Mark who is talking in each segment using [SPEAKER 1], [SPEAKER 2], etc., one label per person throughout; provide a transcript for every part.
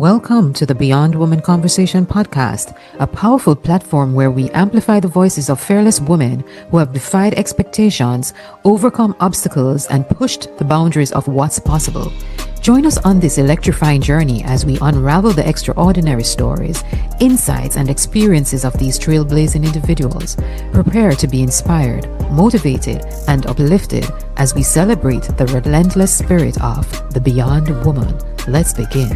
[SPEAKER 1] Welcome to the Beyond Woman Conversation Podcast, a powerful platform where we amplify the voices of fearless women who have defied expectations, overcome obstacles, and pushed the boundaries of what's possible. Join us on this electrifying journey as we unravel the extraordinary stories, insights, and experiences of these trailblazing individuals. Prepare to be inspired, motivated, and uplifted as we celebrate the relentless spirit of the Beyond Woman. Let's begin.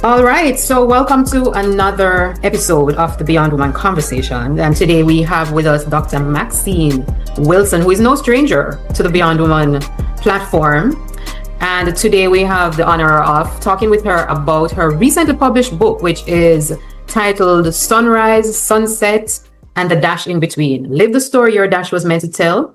[SPEAKER 1] All right, so welcome to another episode of the Beyond Woman Conversation. And today we have with us Dr. Maxine Wilson, who is no stranger to the Beyond Woman platform. And today we have the honor of talking with her about her recently published book, which is titled Sunrise, Sunset, and the Dash in Between. Live the story your dash was meant to tell.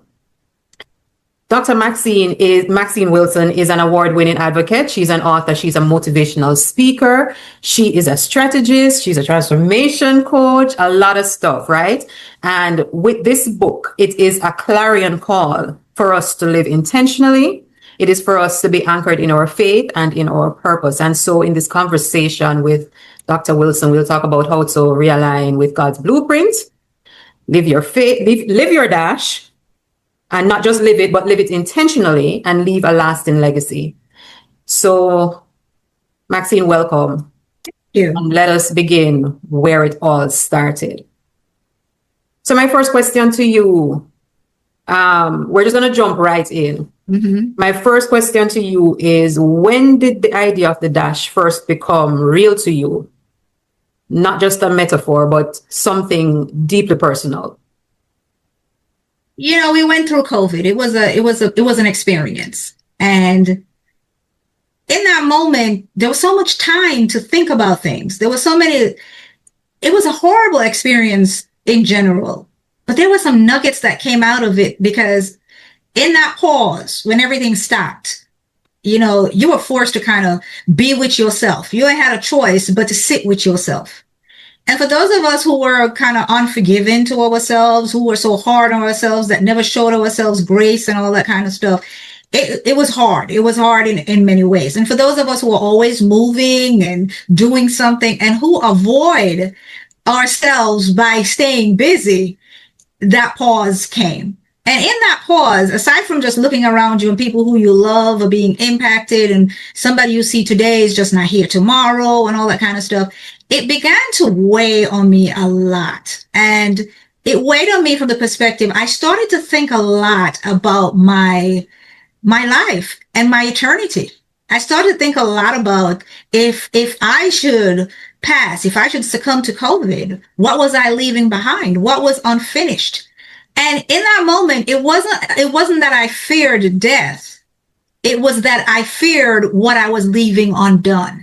[SPEAKER 1] Dr. Maxine Wilson is an award-winning advocate. She's an author. She's a motivational speaker. She is a strategist. She's a transformation coach, a lot of stuff, right? And with this book, it is a clarion call for us to live intentionally. It is for us to be anchored in our faith and in our purpose. And so in this conversation with Dr. Wilson, we'll talk about how to realign with God's blueprint, live your faith, live your dash, and not just live it, but live it intentionally and leave a lasting legacy. So, Maxine, welcome.
[SPEAKER 2] Thank you.
[SPEAKER 1] And let us begin where it all started. So my first question to you, we're just going to jump right in.
[SPEAKER 2] Mm-hmm.
[SPEAKER 1] My first question to you is, when did the idea of the dash first become real to you? Not just a metaphor, but something deeply personal.
[SPEAKER 2] You know, we went through COVID. It was an experience. And in that moment, there was so much time to think about things. It was a horrible experience in general, but there were some nuggets that came out of it, because in that pause, when everything stopped, you know, you were forced to kind of be with yourself. You ain't had a choice but to sit with yourself. And for those of us who were kind of unforgiving to ourselves, who were so hard on ourselves, that never showed ourselves grace and all that kind of stuff, it was hard. It was hard in many ways. And for those of us who are always moving and doing something and who avoid ourselves by staying busy, that pause came. And in that pause, aside from just looking around you and people who you love are being impacted, and somebody you see today is just not here tomorrow and all that kind of stuff, it began to weigh on me a lot. And it weighed on me from the perspective, I started to think a lot about my life and my eternity. I started to think a lot about if I should pass, if I should succumb to COVID, what was I leaving behind? What was unfinished? And in that moment, it wasn't that I feared death. It was that I feared what I was leaving undone.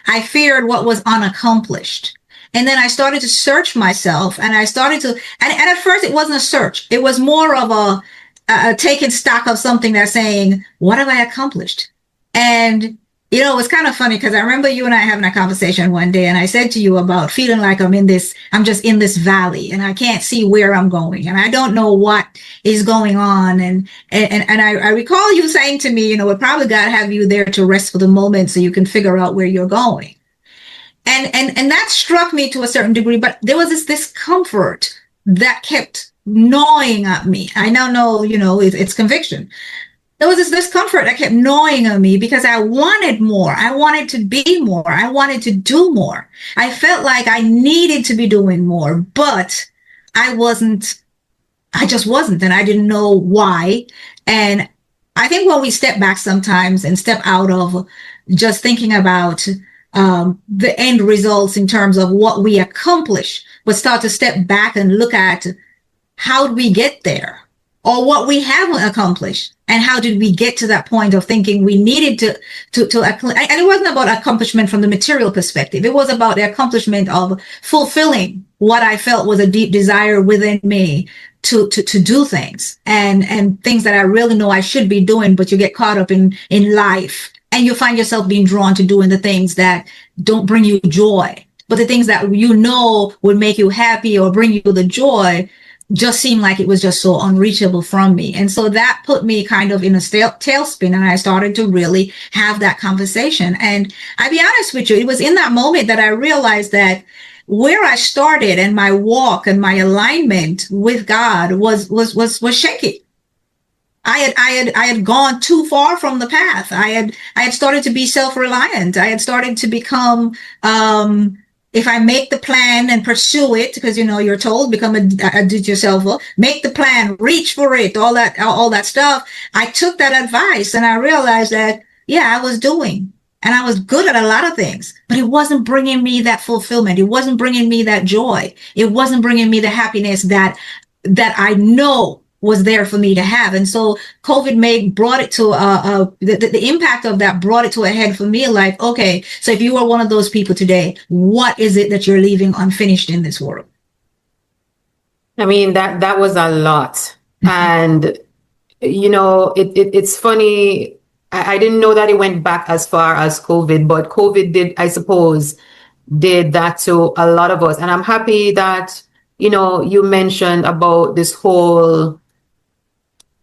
[SPEAKER 2] I feared what was unaccomplished. And then I started to search myself, and I started to, and at first it wasn't a search. It was more of a taking stock of something that's saying, what have I accomplished? And you know, it was kind of funny, because I remember you and I having a conversation one day, and I said to you about feeling like I'm just in this valley, and I can't see where I'm going, and I don't know what is going on. And I recall you saying to me, you know, we probably got to have you there to rest for the moment so you can figure out where you're going. And that struck me to a certain degree, but there was this discomfort that kept gnawing at me. I now know, you know, it's conviction. There was this discomfort that kept gnawing on me, because I wanted more. I wanted to be more. I wanted to do more. I felt like I needed to be doing more, but I just wasn't, and I didn't know why. And I think when we step back sometimes and step out of just thinking about the end results in terms of what we accomplish, but start to step back and look at how did we get there, or what we haven't accomplished, and how did we get to that point of thinking we needed to and it wasn't about accomplishment from the material perspective. It was about the accomplishment of fulfilling what I felt was a deep desire within me to do things and things that I really know I should be doing, but you get caught up in life, and you find yourself being drawn to doing the things that don't bring you joy. But the things that you know would make you happy or bring you the joy, just seemed like it was just so unreachable from me. And so that put me kind of in a tailspin, and I started to really have that conversation. And I'll be honest with you, it was in that moment that I realized that where I started and my walk and my alignment with God was shaky. I had gone too far from the path. I had started to be self-reliant. I had started to become, if I make the plan and pursue it, because, you know, you're told, become a do-it-yourselfer, make the plan, reach for it, all that stuff. I took that advice and I realized that, yeah, I was doing, and I was good at a lot of things, but it wasn't bringing me that fulfillment. It wasn't bringing me that joy. It wasn't bringing me the happiness that I know was there for me to have. And so COVID brought it to the impact of that brought it to a head for me. Like, okay, so if you are one of those people today, what is it that you're leaving unfinished in this world?
[SPEAKER 3] I mean, that was a lot. And, you know, it's funny. I didn't know that it went back as far as COVID, but COVID did, I suppose, did that to a lot of us. And I'm happy that, you know, you mentioned about this whole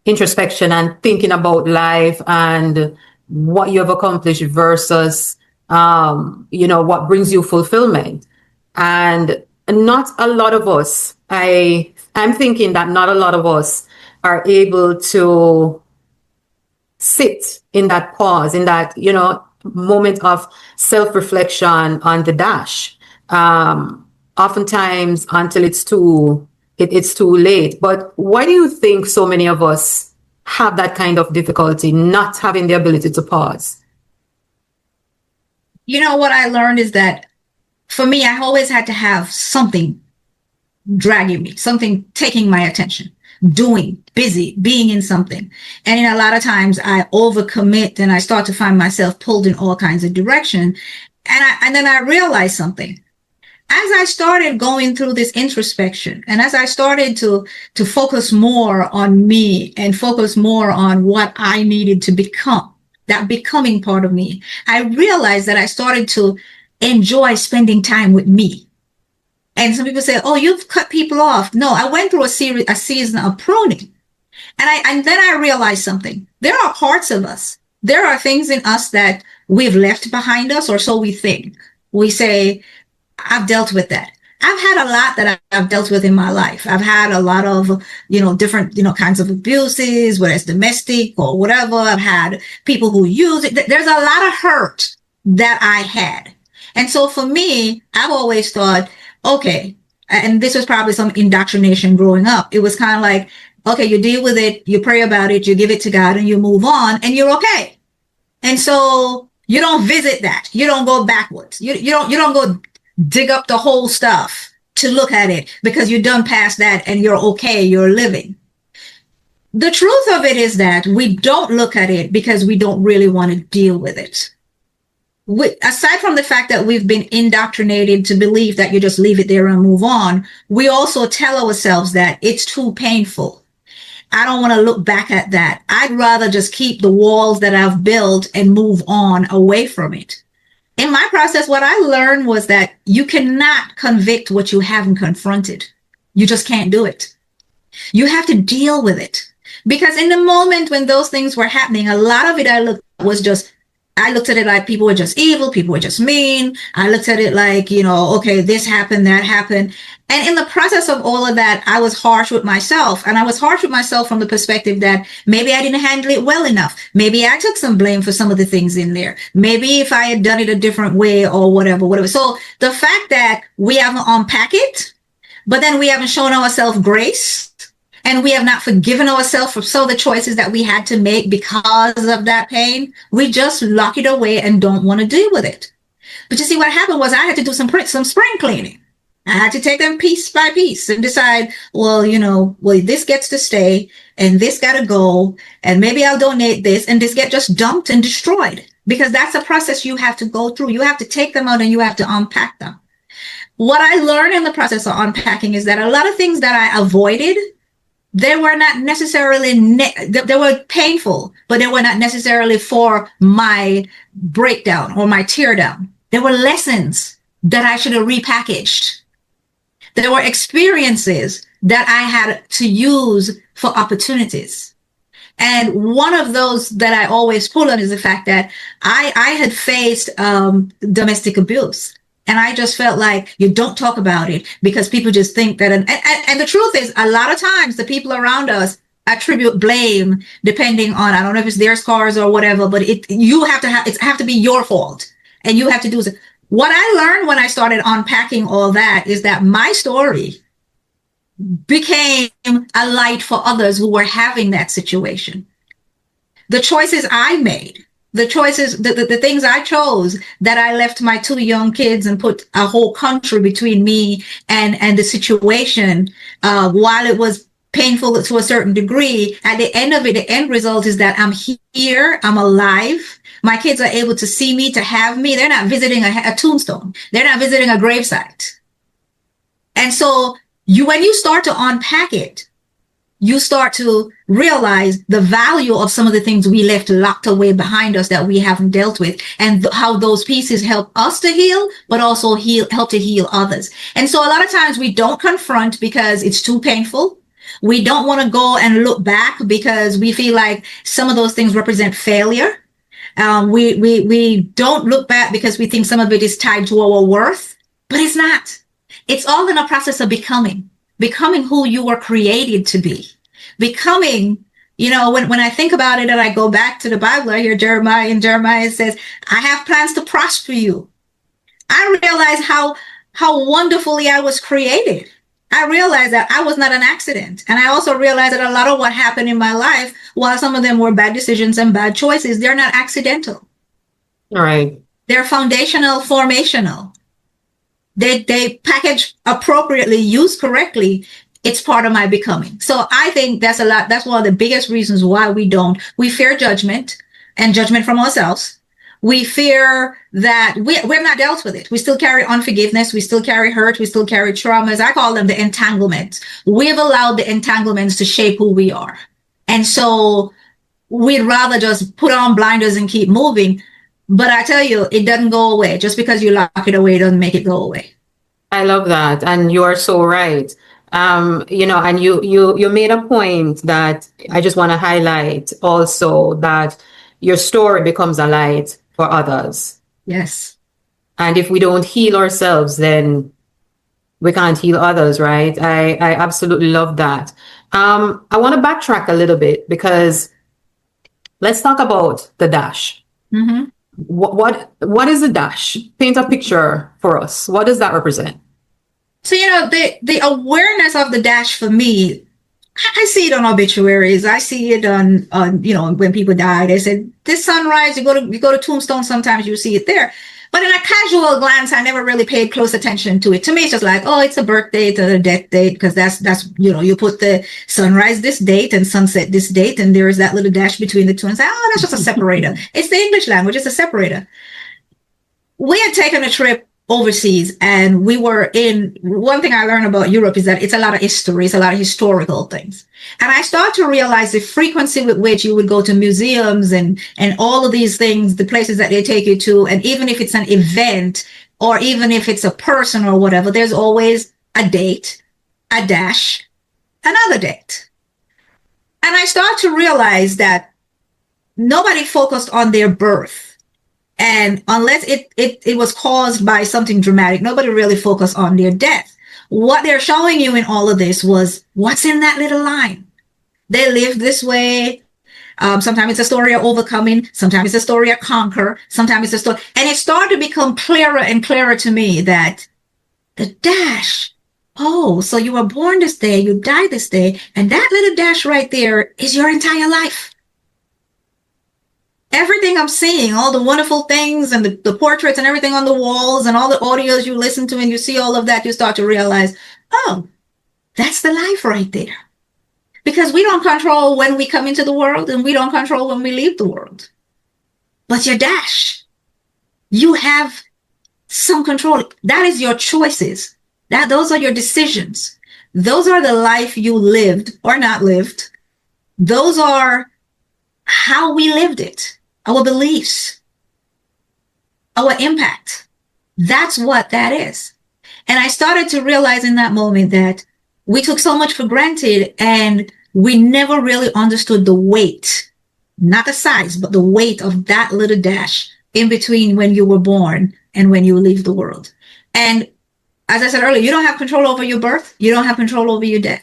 [SPEAKER 3] introspection and thinking about life and what you have accomplished versus, you know, what brings you fulfillment. And not a lot of us, I'm thinking that not a lot of us are able to sit in that pause, in that, you know, moment of self-reflection on the dash. Oftentimes until it's too late. But why do you think so many of us have that kind of difficulty, not having the ability to pause?
[SPEAKER 2] You know, what I learned is that for me, I always had to have something dragging me, something taking my attention, doing, busy, being in something. And a lot of times I overcommit and I start to find myself pulled in all kinds of direction. And then I realized something. As I started going through this introspection, and as I started to focus more on me and focus more on what I needed to become, that becoming part of me, I realized that I started to enjoy spending time with me. And some people say, oh, you've cut people off. No, I went through a season of pruning. And then I realized something. There are parts of us. There are things in us that we've left behind us, or so we think. We say, I've dealt with that. I've had a lot that I've dealt with in my life. I've had a lot of, different, kinds of abuses, whether it's domestic or whatever. I've had people who use it. There's a lot of hurt that I had. And so for me, I've always thought, okay, and this was probably some indoctrination growing up. It was kind of like, okay, you deal with it, you pray about it, you give it to God, and you move on, and you're okay. And so you don't visit that. You don't go backwards. You don't go dig up the whole stuff to look at it, because you're done past that and you're okay, you're living. The truth of it is that we don't look at it because we don't really want to deal with it. Aside from the fact that we've been indoctrinated to believe that you just leave it there and move on, we also tell ourselves that it's too painful. I don't want to look back at that. I'd rather just keep the walls that I've built and move on away from it. In my process, what I learned was that you cannot convict what you haven't confronted. You just can't do it. You have to deal with it. Because in the moment when those things were happening, a lot of it I looked at it like people were just evil, people were just mean. I looked at it like, okay, this happened, that happened. And in the process of all of that, I was harsh with myself. And I was harsh with myself from the perspective that maybe I didn't handle it well enough. Maybe I took some blame for some of the things in there. Maybe if I had done it a different way or whatever. So the fact that we haven't unpacked it, but then we haven't shown ourselves grace, and we have not forgiven ourselves for some of the choices that we had to make because of that pain, we just lock it away and don't want to deal with it. But you see, what happened was I had to do some spring cleaning. I had to take them piece by piece and decide, well, this gets to stay and this got to go, and maybe I'll donate this, and this get just dumped and destroyed, because that's a process you have to go through. You have to take them out and you have to unpack them. What I learned in the process of unpacking is that a lot of things that I avoided, they were not necessarily, they were painful, but they were not necessarily for my breakdown or my tear down. There were lessons that I should have repackaged. There were experiences that I had to use for opportunities. And one of those that I always pull on is the fact that I had faced domestic abuse. And I just felt like you don't talk about it because people just think that. And the truth is, a lot of times the people around us attribute blame depending on, I don't know if it's their scars or whatever, but it have to be your fault. And you have to do it. What I learned when I started unpacking all that is that my story became a light for others who were having that situation. The choices I made, the things I chose, that I left my 2 young kids and put a whole country between me and the situation, while it was painful to a certain degree, at the end of it, the end result is that I'm here, I'm alive. My kids are able to see me, to have me. They're not visiting a tombstone. They're not visiting a gravesite. And so when you start to unpack it, you start to realize the value of some of the things we left locked away behind us that we haven't dealt with, and how those pieces help us to heal, but also help to heal others. And so a lot of times we don't confront because it's too painful. We don't want to go and look back because we feel like some of those things represent failure. We don't look back because we think some of it is tied to our worth, but it's not. It's all in a process of becoming who you were created to be. Becoming, when I think about it and I go back to the Bible, I hear Jeremiah, and Jeremiah says, I have plans to prosper you. I realize how wonderfully I was created. I realized that I was not an accident. And I also realized that a lot of what happened in my life, while some of them were bad decisions and bad choices, they're not accidental.
[SPEAKER 3] All right.
[SPEAKER 2] They're foundational, formational. They package appropriately, used correctly. It's part of my becoming. So I think that's one of the biggest reasons why we fear judgment, and judgment from ourselves. We fear that we're not dealt with it. We still carry unforgiveness. We still carry hurt. We still carry traumas. I call them the entanglements. We've allowed the entanglements to shape who we are. And so we'd rather just put on blinders and keep moving. But I tell you, it doesn't go away. Just because you lock it away doesn't make it go away.
[SPEAKER 3] I love that. And you are so right. And you made a point that I just want to highlight also, that your story becomes a light for others.
[SPEAKER 2] Yes.
[SPEAKER 3] And if we don't heal ourselves, then we can't heal others, right? I absolutely love that. I want to backtrack a little bit, because let's talk about the dash.
[SPEAKER 2] Mm-hmm.
[SPEAKER 3] What is the dash? Paint a picture for us. What does that represent?
[SPEAKER 2] So, the awareness of the dash for me, I see it on obituaries. I see it on when people die. They said this sunrise. You go to Tombstone. Sometimes you see it there, but in a casual glance, I never really paid close attention to it. To me, it's just like, oh, it's a birth date or a death date, because that's you put the sunrise this date and sunset this date, and there is that little dash between the two, and say, oh, that's just a separator. It's the English language. It's a separator. We had taken a trip overseas, and one thing I learned about Europe is that it's a lot of history, it's a lot of historical things. And I start to realize the frequency with which you would go to museums and all of these things, the places that they take you to. And even if it's an event, or even if it's a person or whatever, there's always a date, a dash, another date. And I start to realize that nobody focused on their birth. And unless it was caused by something dramatic, nobody really focused on their death. What they're showing you in all of this was what's in that little line. They lived this way. Sometimes it's a story of overcoming. Sometimes it's a story of conquer. Sometimes it's a story. And it started to become clearer and clearer to me that the dash, oh, so you were born this day, you died this day, and that little dash right there is your entire life. Everything I'm seeing, all the wonderful things and the portraits and everything on the walls and all the audios you listen to, and you see all of that, you start to realize, oh, that's the life right there. Because we don't control when we come into the world, and we don't control when we leave the world. But your dash, you have some control. That is your choices. Those are your decisions. Those are the life you lived or not lived. Those are how we lived it. Our beliefs, our impact. That's what that is. And I started to realize in that moment that we took so much for granted, and we never really understood the weight, not the size, but the weight of that little dash in between when you were born and when you leave the world. And as I said earlier, you don't have control over your birth. You don't have control over your death.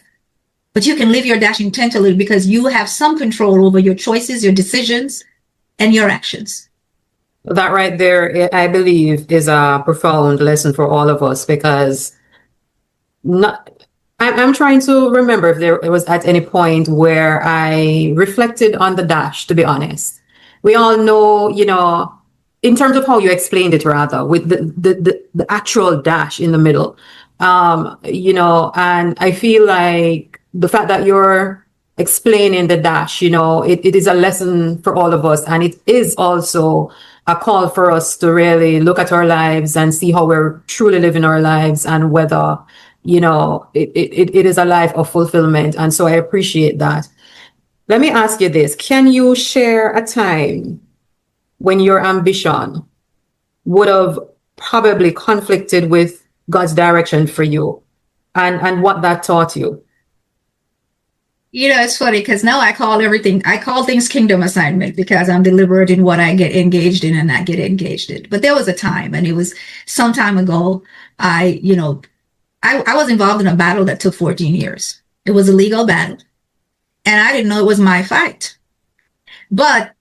[SPEAKER 2] But you can live your dash intentionally because you have some control over your choices, your decisions, and your actions.
[SPEAKER 3] That right there, I believe, is a profound lesson for all of us, because I'm trying to remember if there was at any point where I reflected on the dash, to be honest. We all know, in terms of how you explained it, rather, with the actual dash in the middle, and I feel like the fact that you're explaining the dash, it is a lesson for all of us. And it is also a call for us to really look at our lives and see how we're truly living our lives, and whether, it is a life of fulfillment. And so I appreciate that. Let me ask you this. Can you share a time when your ambition would have probably conflicted with God's direction for you, and what that taught you?
[SPEAKER 2] It's funny because now I call things kingdom assignment, because I'm deliberate in what I get engaged in and not get engaged in. But there was a time, and it was some time ago, I was involved in a battle that took 14 years. It was a legal battle, and I didn't know it was my fight. But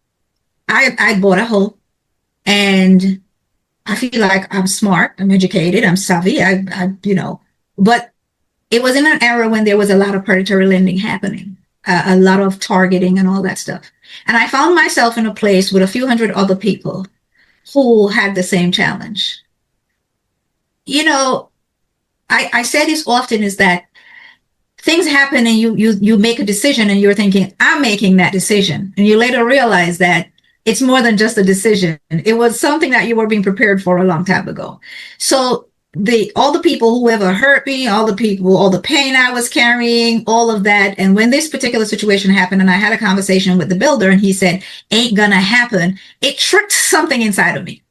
[SPEAKER 2] I bought a home, and I feel like I'm smart, I'm educated, I'm savvy, but it was in an era when there was a lot of predatory lending happening, a lot of targeting and all that stuff. And I found myself in a place with a few hundred other people who had the same challenge. I say this often, is that things happen and you make a decision and you're thinking, I'm making that decision. And you later realize that it's more than just a decision. It was something that you were being prepared for a long time ago. So all the people who ever hurt me, all the pain I was carrying, all of that. And when this particular situation happened, and I had a conversation with the builder, and he said, ain't gonna happen, it tricked something inside of me.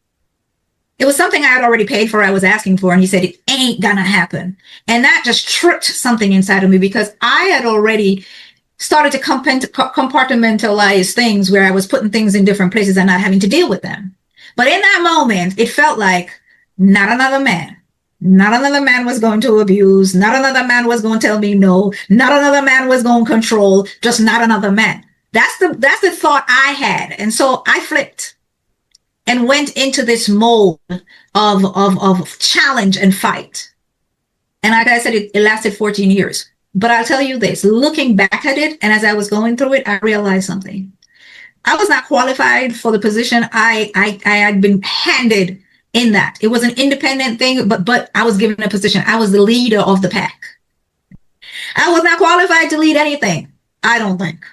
[SPEAKER 2] It was something I had already paid for, I was asking for, and he said, it ain't gonna happen. And that just tripped something inside of me, because I had already started to compartmentalize things, where I was putting things in different places and not having to deal with them. But in that moment, it felt like not another man was going to abuse, not another man was going to tell me no, not another man was going to control, just not another man. That's the thought I had. And so I flipped and went into this mode of challenge and fight. And like I said, it lasted 14 years. But I'll tell you this, looking back at it, and as I was going through it, I realized something. I was not qualified for the position I had been handed in that. It was an independent thing, but I was given a position. I was the leader of the pack. I was not qualified to lead anything, I don't think.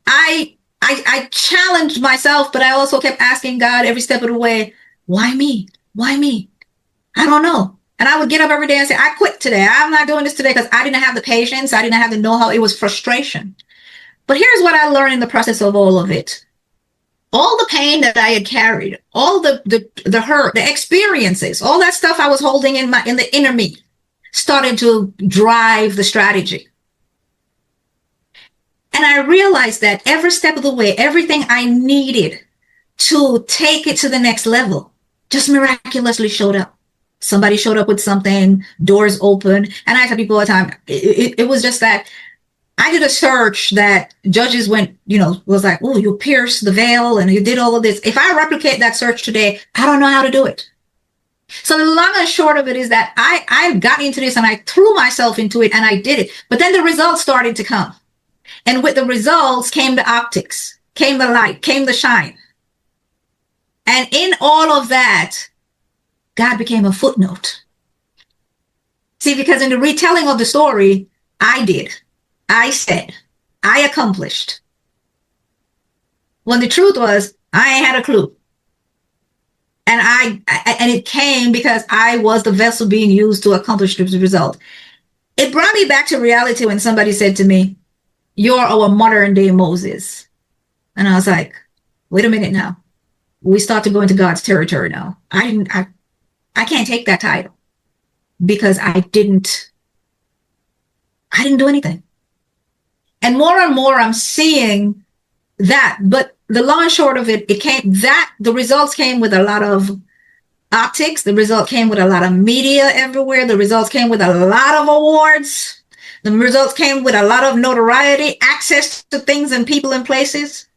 [SPEAKER 2] I challenged myself, but I also kept asking God every step of the way, why me? Why me? I don't know. And I would get up every day and say, I quit today. I'm not doing this today, because I didn't have the patience. I didn't have the know-how. It was frustration. But here's what I learned in the process of all of it. All the pain that I had carried, all the hurt, the experiences, all that stuff I was holding in the inner me started to drive the strategy. And I realized that every step of the way, everything I needed to take it to the next level just miraculously showed up. Somebody showed up with something, doors open. And I tell people all the time, it was just that I did a search that judges went, was like, oh, you pierced the veil and you did all of this. If I replicate that search today, I don't know how to do it. So the long and short of it is that I got into this and I threw myself into it and I did it. But then the results started to come. And with the results came the optics, came the light, came the shine. And in all of that, God became a footnote. See, because in the retelling of the story, I did. I said, I accomplished. When the truth was, I ain't had a clue. And it came because I was the vessel being used to accomplish the result. It brought me back to reality when somebody said to me, you're our modern day Moses. And I was like, wait a minute now. We start to go into God's territory now. I can't take that title because I didn't I didn't do anything. And more I'm seeing that. But the long and short of it, the results came with a lot of optics. The result came with a lot of media everywhere. The results came with a lot of awards. The results came with a lot of notoriety, access to things and people and places.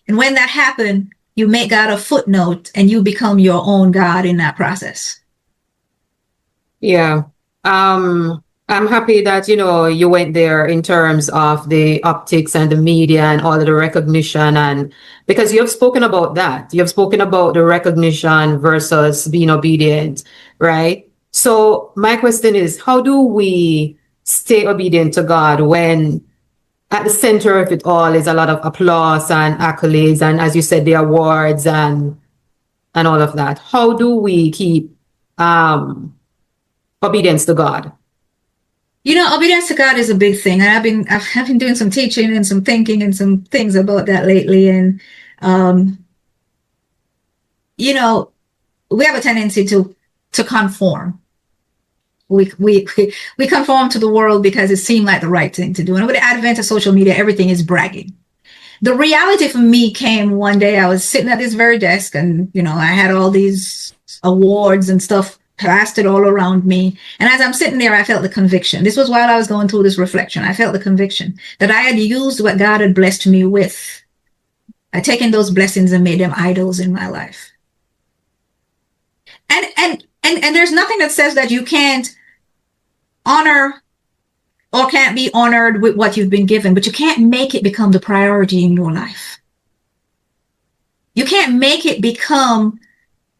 [SPEAKER 2] And when that happened, you make God a footnote and you become your own God in that process.
[SPEAKER 3] Yeah. I'm happy that, you went there in terms of the optics and the media and all of the recognition, and because you've spoken about that. You've spoken about the recognition versus being obedient, right? So my question is, how do we stay obedient to God when at the center of it all is a lot of applause and accolades and, as you said, the awards and all of that? How do we keep obedience to God?
[SPEAKER 2] Obedience to God is a big thing. And I've been doing some teaching and some thinking and some things about that lately. And, we have a tendency to conform. We conform to the world because it seemed like the right thing to do. And with the advent of social media, everything is bragging. The reality for me came one day. I was sitting at this very desk and, I had all these awards and stuff plastered all around me. And as I'm sitting there, I felt the conviction. This was while I was going through this reflection. I felt the conviction that I had used what God had blessed me with. I'd taken those blessings and made them idols in my life. And there's nothing that says that you can't honor or can't be honored with what you've been given, but you can't make it become the priority in your life. You can't make it become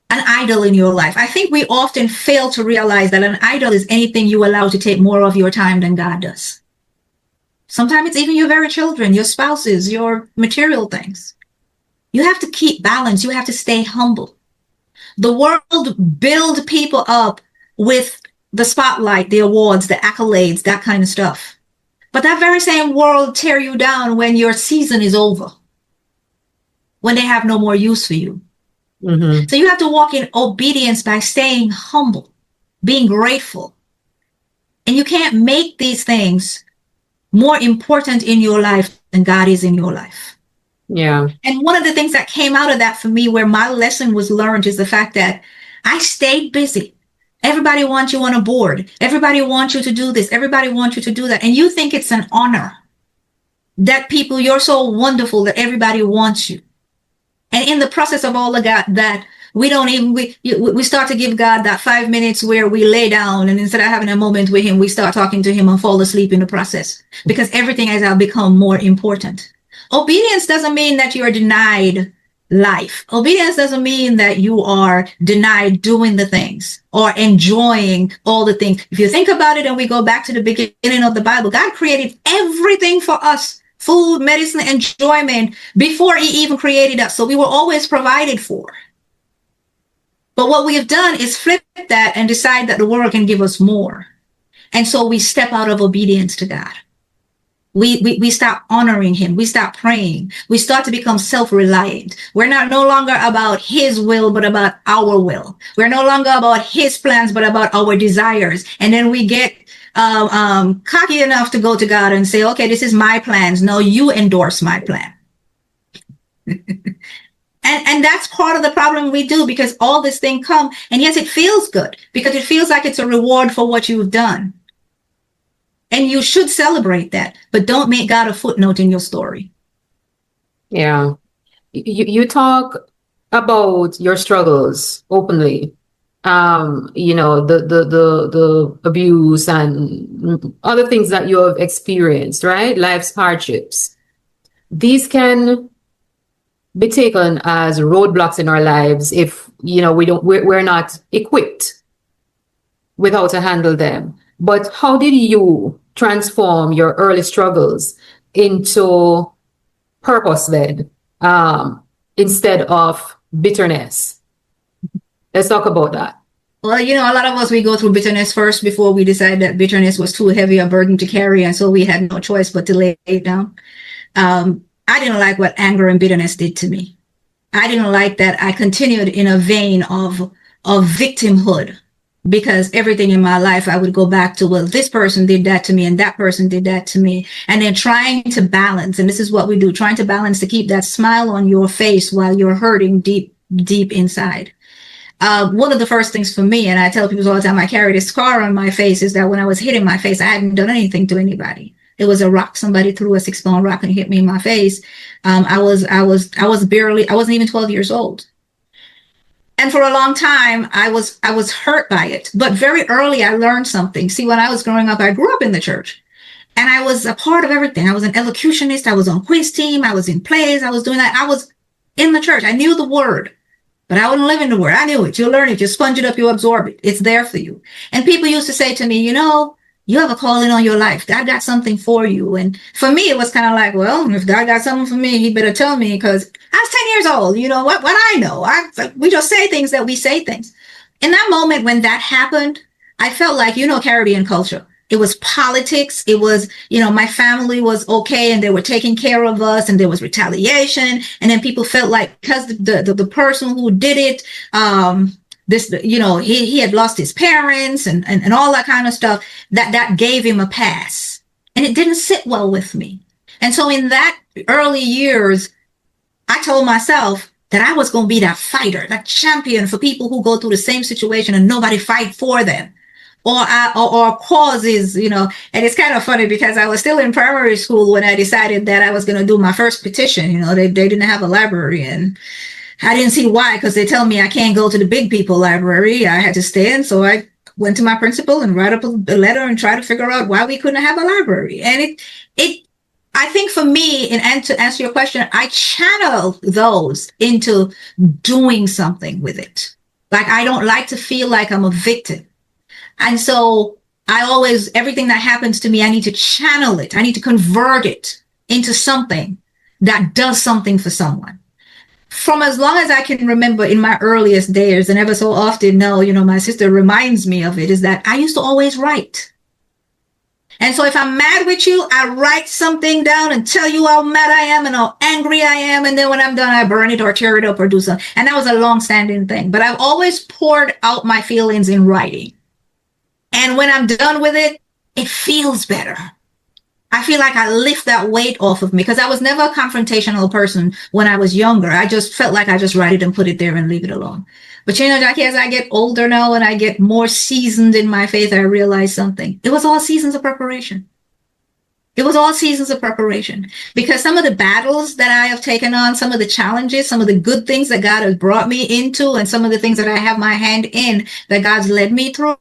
[SPEAKER 2] an idol in your life. I think we often fail to realize that an idol is anything you allow to take more of your time than God does. Sometimes it's even your very children, your spouses, your material things. You have to keep balance. You have to stay humble. The world builds people up with the spotlight, the awards, the accolades, that kind of stuff. But that very same world tear you down when your season is over, when they have no more use for you. Mm-hmm. So you have to walk in obedience by staying humble, being grateful. And you can't make these things more important in your life than God is in your life.
[SPEAKER 3] Yeah.
[SPEAKER 2] And one of the things that came out of that for me, where my lesson was learned, is the fact that I stayed busy. Everybody wants you on a board. Everybody wants you to do this. Everybody wants you to do that. And you think it's an honor that you're so wonderful that everybody wants you. And in the process of all of that, we start to give God that 5 minutes where we lay down, and instead of having a moment with him, we start talking to him and fall asleep in the process because everything has now become more important. Obedience doesn't mean that you are denied life. Obedience doesn't mean that you are denied doing the things or enjoying all the things. If you think about it, and we go back to the beginning of the Bible, God created everything for us. Food, medicine, enjoyment, before he even created us. So we were always provided for. But what we have done is flip that and decide that the world can give us more. And so we step out of obedience to God. We stop honoring him. We stop praying. We start to become self-reliant. We're no longer about his will, but about our will. We're no longer about his plans, but about our desires. And then we get cocky enough to go to God and say, okay, this is my plans. No, you endorse my plan. and that's part of the problem we do, because all this thing come, and yes, it feels good because it feels like it's a reward for what you've done. And you should celebrate that, but don't make God a footnote in your story.
[SPEAKER 3] Yeah. You talk about your struggles openly. The abuse and other things that you have experienced, right? Life's hardships. These can be taken as roadblocks in our lives if, we're not equipped with how to handle them. But how did you transform your early struggles into purpose then, instead of bitterness? Let's talk about that.
[SPEAKER 2] Well, a lot of us, we go through bitterness first before we decide that bitterness was too heavy a burden to carry. And so we had no choice but to lay it down. I didn't like what anger and bitterness did to me. I didn't like that I continued in a vein of victimhood. because everything in my life, I would go back to, well, this person did that to me and that person did that to me. And then trying to balance, and this is what we do, trying to balance to keep that smile on your face while you're hurting deep, deep inside. One of the first things for me, and I tell people all the time, I carry this scar on my face, is that when I was hitting my face, I hadn't done anything to anybody. It was a rock. Somebody threw a 6-pound rock and hit me in my face. I wasn't even 12 years old. And for a long time, I was hurt by it. But very early, I learned something. See, when I was growing up, I grew up in the church and I was a part of everything. I was an elocutionist. I was on quiz team. I was in plays. I was doing that. I was in the church. I knew the word. But I wouldn't live in the word. I knew it. You learn it. You sponge it up. You absorb it. It's there for you. And people used to say to me, you have a calling on your life. God got something for you. And for me, it was kind of like, well, if God got something for me, he better tell me, because I was 10 years old. You know what I know. We just say things that we say things. In that moment when that happened, I felt like, Caribbean culture. It was politics. It was, my family was okay and they were taking care of us, and there was retaliation. And then people felt like because the person who did it, he had lost his parents and all that kind of stuff, that gave him a pass. And it didn't sit well with me. And so in that early years, I told myself that I was going to be that fighter, that champion for people who go through the same situation and nobody fight for them. Or causes, and it's kind of funny because I was still in primary school when I decided that I was going to do my first petition. They didn't have a library, and I didn't see why, because they tell me I can't go to the big people library. I had to stay in. So I went to my principal and write up a letter and try to figure out why we couldn't have a library. And I think for me, and to answer your question, I channel those into doing something with it. Like, I don't like to feel like I'm a victim. And so everything that happens to me, I need to channel it. I need to convert it into something that does something for someone. From as long as I can remember in my earliest days, and ever so often now, my sister reminds me of it, is that I used to always write. And so if I'm mad with you, I write something down and tell you how mad I am and how angry I am. And then when I'm done, I burn it or tear it up or do something. And that was a long-standing thing. But I've always poured out my feelings in writing. And when I'm done with it, it feels better. I feel like I lift that weight off of me, because I was never a confrontational person when I was younger. I just felt like I just write it and put it there and leave it alone. But Jackie, as I get older now and I get more seasoned in my faith, I realize something. It was all seasons of preparation. It was all seasons of preparation, because some of the battles that I have taken on, some of the challenges, some of the good things that God has brought me into, and some of the things that I have my hand in that God's led me through,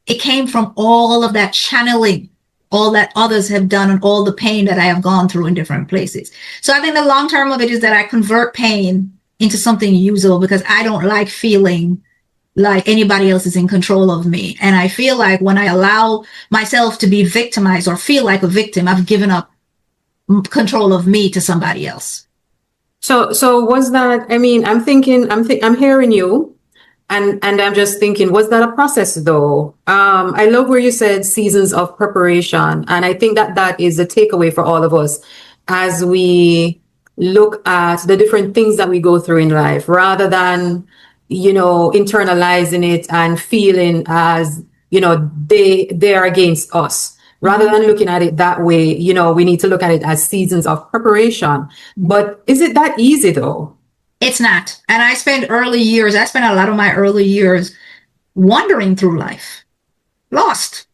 [SPEAKER 2] it came from all of that channeling, all that others have done, and all the pain that I have gone through in different places. So I think the long term of it is that I convert pain into something usable, because I don't like feeling like anybody else is in control of me. And I feel like when I allow myself to be victimized or feel like a victim, I've given up control of me to somebody else.
[SPEAKER 3] So was that, I'm hearing you. And I'm just thinking, was that a process though? I love where you said seasons of preparation. And I think that is a takeaway for all of us as we look at the different things that we go through in life, rather than, internalizing it and feeling as, they are against us. Rather than looking at it that way, we need to look at it as seasons of preparation. But is it that easy though?
[SPEAKER 2] It's not. And I spent a lot of my early years wandering through life, lost,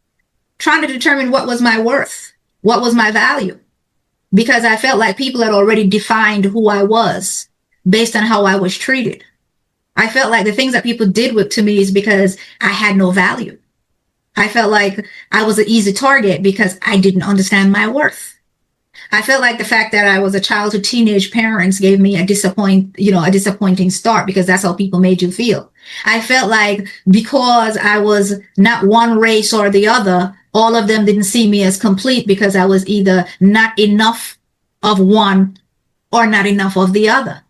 [SPEAKER 2] trying to determine what was my worth, what was my value, because I felt like people had already defined who I was based on how I was treated. I felt like the things that people did to me is because I had no value. I felt like I was an easy target because I didn't understand my worth. I felt like the fact that I was a child to teenage parents gave me a disappointing start, because that's how people made you feel. I felt like because I was not one race or the other, all of them didn't see me as complete, because I was either not enough of one or not enough of the other.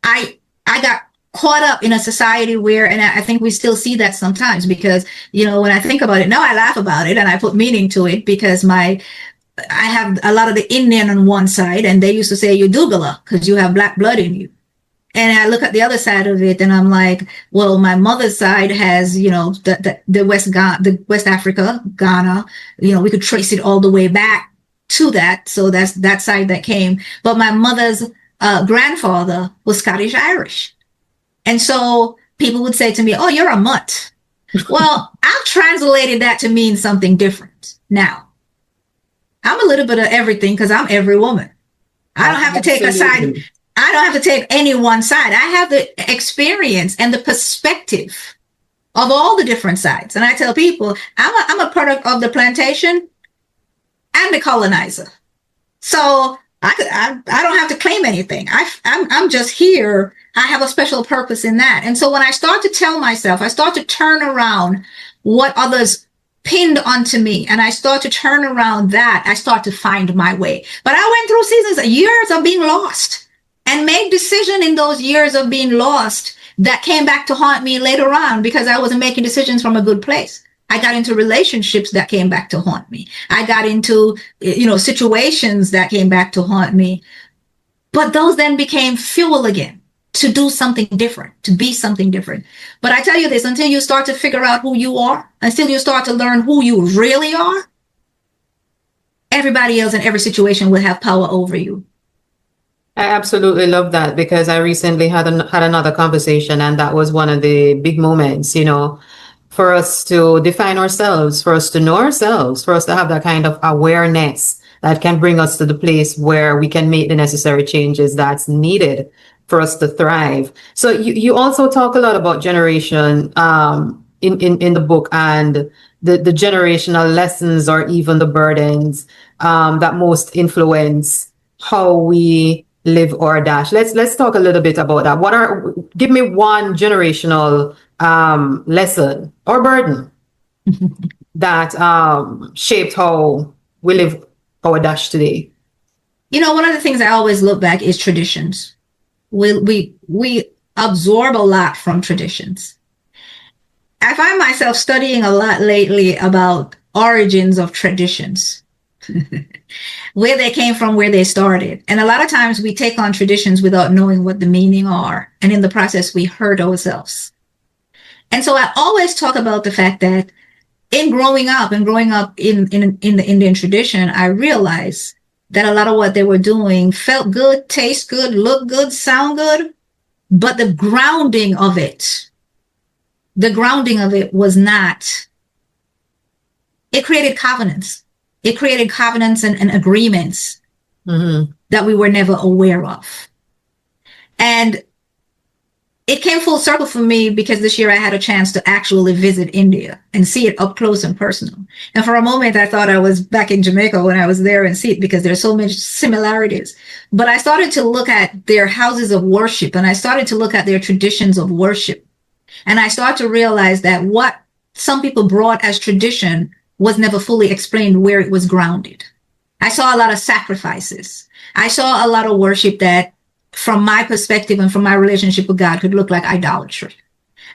[SPEAKER 2] I got caught up in a society where, and I think we still see that sometimes, because, when I think about it now, I laugh about it and I put meaning to it, because I have a lot of the Indian on one side, and they used to say, you Dugala, because you have black blood in you. And I look at the other side of it and I'm like, well, my mother's side has, the West Africa, Ghana, we could trace it all the way back to that. So that's that side that came. But my mother's grandfather was Scottish Irish. And so people would say to me, oh, you're a mutt. Well, I've translated that to mean something different now. I'm a little bit of everything because I'm every woman. I don't have to take a side. I don't have to take any one side. I have the experience and the perspective of all the different sides. And I tell people, I'm a product of the plantation and the colonizer. So I don't have to claim anything. I'm just here. I have a special purpose in that. And so when I start to tell myself, I start to turn around what others pinned onto me, and I start to turn around that, I start to find my way. But I went through seasons, years of being lost, and made decisions in those years of being lost that came back to haunt me later on because I wasn't making decisions from a good place. I got into relationships that came back to haunt me. I got into, situations that came back to haunt me. But those then became fuel again to do something different, to be something different. But I tell you this, until you start to figure out who you are, until you start to learn who you really are, everybody else in every situation will have power over you.
[SPEAKER 3] I absolutely love that, because I recently had another conversation, and that was one of the big moments, for us to define ourselves, for us to know ourselves, for us to have that kind of awareness that can bring us to the place where we can make the necessary changes that's needed for us to thrive. So you also talk a lot about generation in the book, and the generational lessons or even the burdens that most influence how we live or dash. Let's talk a little bit about that. Give me one generational lesson or burden that shaped how we live our dash today.
[SPEAKER 2] One of the things I always look back is traditions. We absorb a lot from traditions. I find myself studying a lot lately about origins of traditions, where they came from, where they started. And a lot of times we take on traditions without knowing what the meaning are. And in the process, we hurt ourselves. And so I always talk about the fact that in growing up in the Indian tradition, I realized that a lot of what they were doing felt good, taste good, look good, sound good. But the grounding of it was not. It created covenants. It created covenants and agreements that we were never aware of. And it came full circle for me because this year I had a chance to actually visit India and see it up close and personal. And for a moment, I thought I was back in Jamaica when I was there and see it, because there's so many similarities. But I started to look at their houses of worship, and I started to look at their traditions of worship. And I started to realize that what some people brought as tradition was never fully explained where it was grounded. I saw a lot of sacrifices. I saw a lot of worship that, from my perspective and from my relationship with God, could look like idolatry.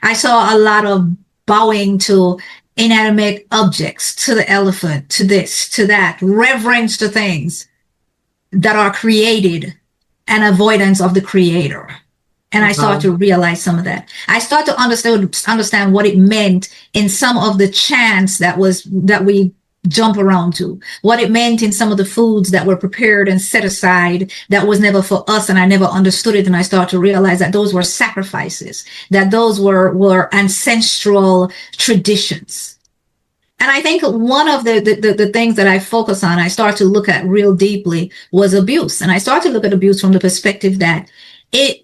[SPEAKER 2] I saw a lot of bowing to inanimate objects, to the elephant, to this, to that, reverence to things that are created, and avoidance of the creator. And I started to realize some of that. I started to understand what it meant in some of the chants that we jump around to, what it meant in some of the foods that were prepared and set aside that was never for us, and I never understood it. And I started to realize that those were sacrifices, that those were ancestral traditions. And I think one of the things that I focus on, I started to look at real deeply, was abuse. And I started to look at abuse from the perspective that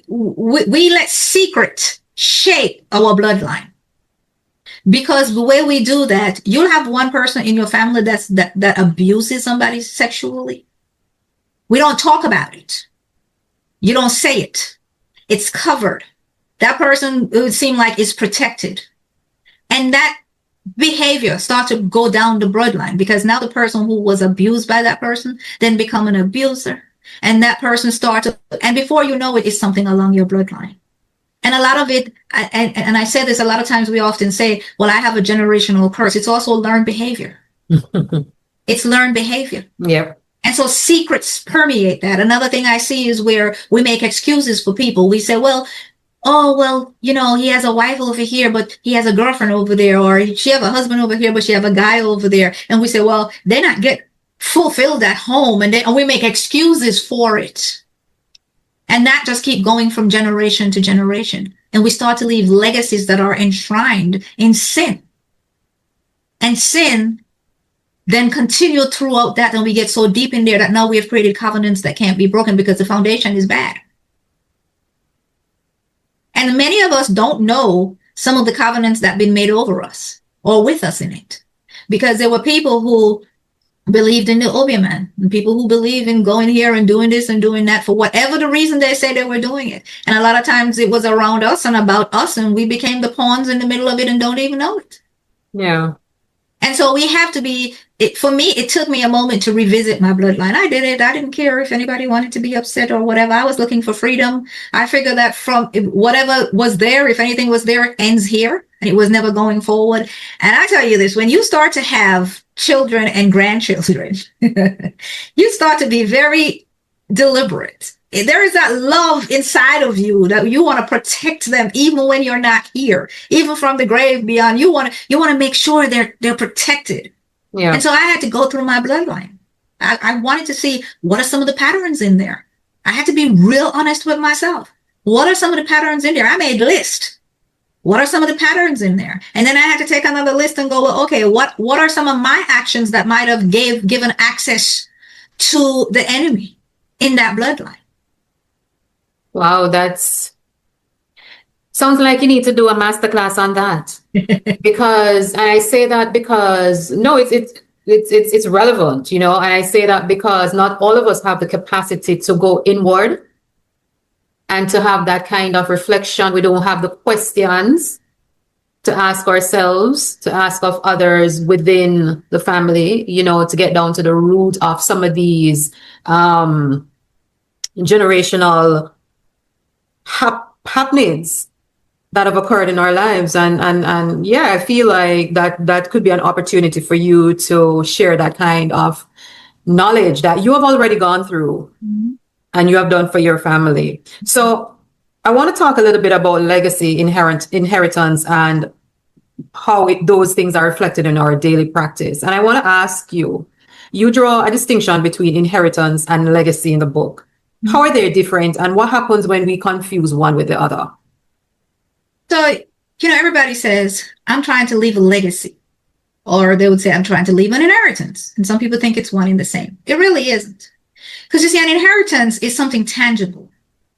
[SPEAKER 2] we let secret shape our bloodline. Because the way we do that, you'll have one person in your family that abuses somebody sexually. We don't talk about it. You don't say it. It's covered. That person, it would seem like, is protected. And that behavior starts to go down the bloodline, because now the person who was abused by that person then become an abuser. And that person and before you know it, it's something along your bloodline. And a lot of it, and I say this a lot of times, we often say, well, I have a generational curse. It's also learned behavior. It's learned behavior.
[SPEAKER 3] Yep.
[SPEAKER 2] And so secrets permeate that. Another thing I see is where we make excuses for people. We say, well, oh, well, he has a wife over here, but he has a girlfriend over there, or she have a husband over here, but she have a guy over there. And we say, well, they're not get fulfilled at home. And we make excuses for it. And that just keep going from generation to generation. And we start to leave legacies that are enshrined in sin. And sin then continue throughout that, and we get so deep in there that now we have created covenants that can't be broken because the foundation is bad. And many of us don't know some of the covenants that have been made over us or with us in it, because there were people who believed in the Obeah, and people who believe in going here and doing this and doing that for whatever the reason they say they were doing it. And a lot of times it was around us and about us, and we became the pawns in the middle of it and don't even know it.
[SPEAKER 3] Yeah.
[SPEAKER 2] And so we have to be, for me, it took me a moment to revisit my bloodline. I did it. I didn't care if anybody wanted to be upset or whatever. I was looking for freedom. I figured that from whatever was there, if anything was there, it ends here, and it was never going forward. And I tell you this, when you start to have children and grandchildren, you start to be very deliberate. There is that love inside of you that you want to protect them even when you're not here, even from the grave beyond. You want to make sure they're protected.
[SPEAKER 3] Yeah.
[SPEAKER 2] And so I had to go through my bloodline. I wanted to see what are some of the patterns in there. I had to be real honest with myself. What are some of the patterns in there? I made a list. What are some of the patterns in there? And then I had to take another list and go, well, okay, what are some of my actions that might have given access to the enemy in that bloodline?
[SPEAKER 3] Wow, that's sounds like you need to do a masterclass on that. Because, and I say that because no, it's relevant, and I say that because not all of us have the capacity to go inward and to have that kind of reflection. We don't have the questions to ask ourselves, to ask of others within the family, to get down to the root of some of these generational happenings that have occurred in our lives. And yeah, I feel like that could be an opportunity for you to share that kind of knowledge that you have already gone through and you have done for your family. So I want to talk a little bit about legacy, inheritance, and how those things are reflected in our daily practice. And I want to ask you draw a distinction between inheritance and legacy in the book. How are they different, and what happens when we confuse one with the other?
[SPEAKER 2] So, everybody says, I'm trying to leave a legacy, or they would say, I'm trying to leave an inheritance. And some people think it's one and the same. It really isn't. Because you see, an inheritance is something tangible.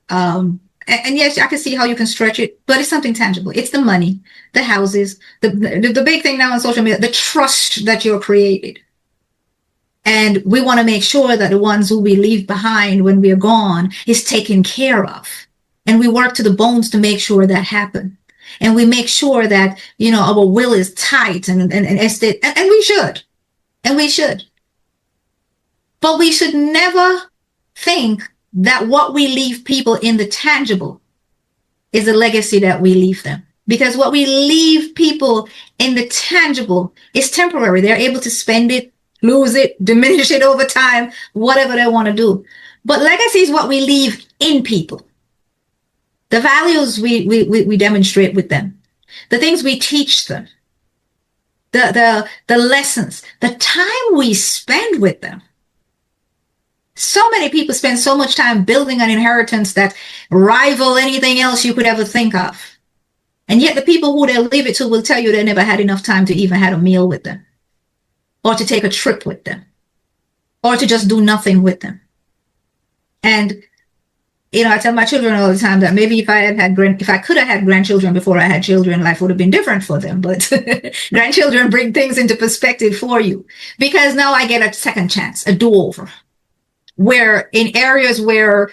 [SPEAKER 2] And yes, I can see how you can stretch it, but it's something tangible. It's the money, the houses, the big thing now on social media, the trust that you're created. And we want to make sure that the ones who we leave behind when we're gone is taken care of. And we work to the bones to make sure that happens. And we make sure that, our will is tight and estate, and we should. And we should. But we should never think that what we leave people in the tangible is a legacy that we leave them. Because what we leave people in the tangible is temporary. They're able to spend it, lose it, diminish it over time, whatever they want to do. But legacy is what we leave in people. The values we demonstrate with them, the things we teach them, the lessons, the time we spend with them. So many people spend so much time building an inheritance that rival anything else you could ever think of. And yet the people who they leave it to will tell you they never had enough time to even have a meal with them, or to take a trip with them, or to just do nothing with them. And, I tell my children all the time that maybe if I could have had grandchildren before I had children, life would have been different for them. But grandchildren bring things into perspective for you, because now I get a second chance, a do-over, where in areas where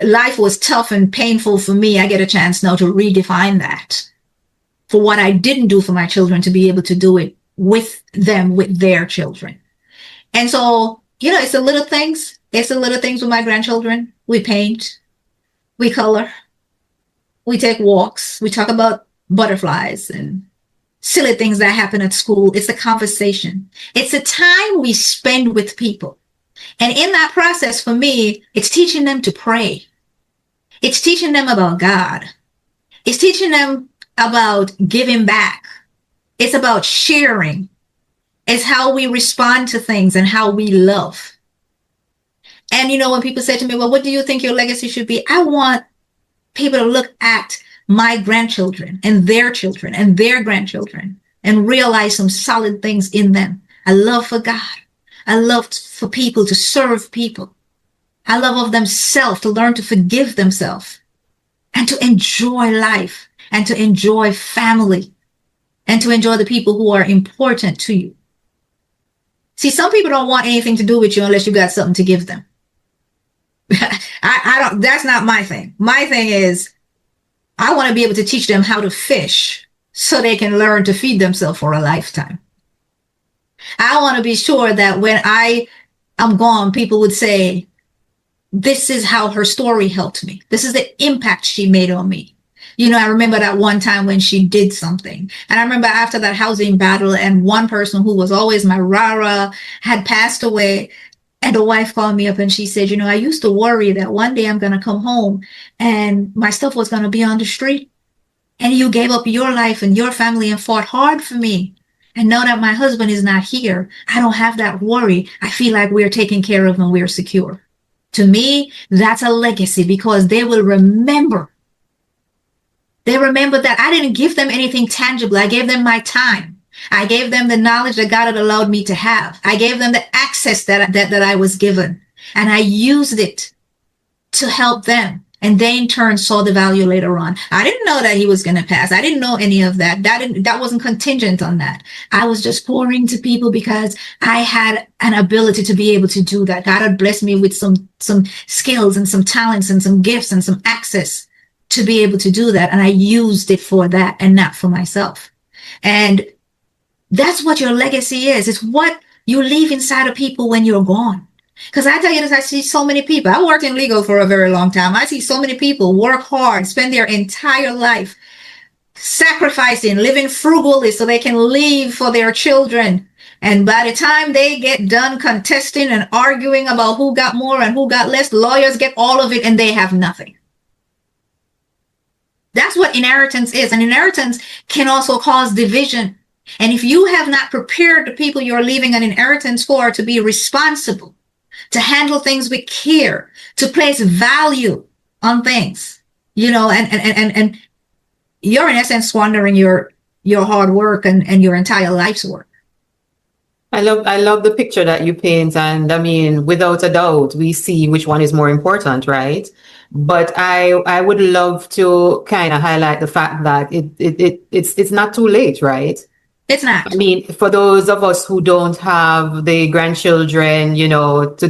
[SPEAKER 2] life was tough and painful for me, I get a chance now to redefine that for what I didn't do for my children, to be able to do it with them, with their children. And so, it's the little things. It's the little things with my grandchildren. We paint, we color, we take walks, we talk about butterflies and silly things that happen at school. It's a conversation. It's a time we spend with people. And in that process, for me, it's teaching them to pray. It's teaching them about God. It's teaching them about giving back. It's about sharing. It's how we respond to things and how we love. And, you know, when people say to me, well, what do you think your legacy should be? I want people to look at my grandchildren and their grandchildren and realize some solid things in them. I love for God. I love for people to serve people. I love of themselves, to learn to forgive themselves and to enjoy life and to enjoy family and to enjoy the people who are important to you. See, some people don't want anything to do with you unless you got something to give them. I don't, that's not my thing. My thing is I want to be able to teach them how to fish so they can learn to feed themselves for a lifetime. I want to be sure that when I am gone, people would say, this is how her story helped me. This is the impact she made on me. You know, I remember that one time when she did something. And I remember after that housing battle and one person who was always my rara had passed away. And the wife called me up and she said, you know, I used to worry that one day I'm going to come home and my stuff was going to be on the street. And you gave up your life and your family and fought hard for me. And now that my husband is not here, I don't have that worry. I feel like we're taken care of and we're secure. To me, that's a legacy because they will remember. They remember that I didn't give them anything tangible. I gave them my time. I gave them the knowledge that God had allowed me to have. I gave them the access that I was given. And I used it to help them. And they in turn saw the value later on. I didn't know that he was going to pass. I didn't know any of that. That wasn't contingent on that. I was just pouring to people because I had an ability to be able to do that. God had blessed me with some skills and some talents and some gifts and some access to be able to do that. And I used it for that and not for myself. And that's what your legacy is. It's what you leave inside of people when you're gone. Because I tell you this, I see so many people. I worked in legal for a very long time. I see so many people work hard, spend their entire life sacrificing, living frugally so they can leave for their children. And by the time they get done contesting and arguing about who got more and who got less, lawyers get all of it and they have nothing. That's what inheritance is. And inheritance can also cause division. And if you have not prepared the people you're leaving an inheritance for to be responsible, to handle things with care, to place value on things, you know, and you're in essence squandering your hard work and your entire life's work.
[SPEAKER 3] I love the picture that you paint. And I mean, without a doubt, we see which one is more important, right? But I would love to kind of highlight the fact that it's not too late, right?
[SPEAKER 2] It's not.
[SPEAKER 3] I mean, for those of us who don't have the grandchildren, you know, to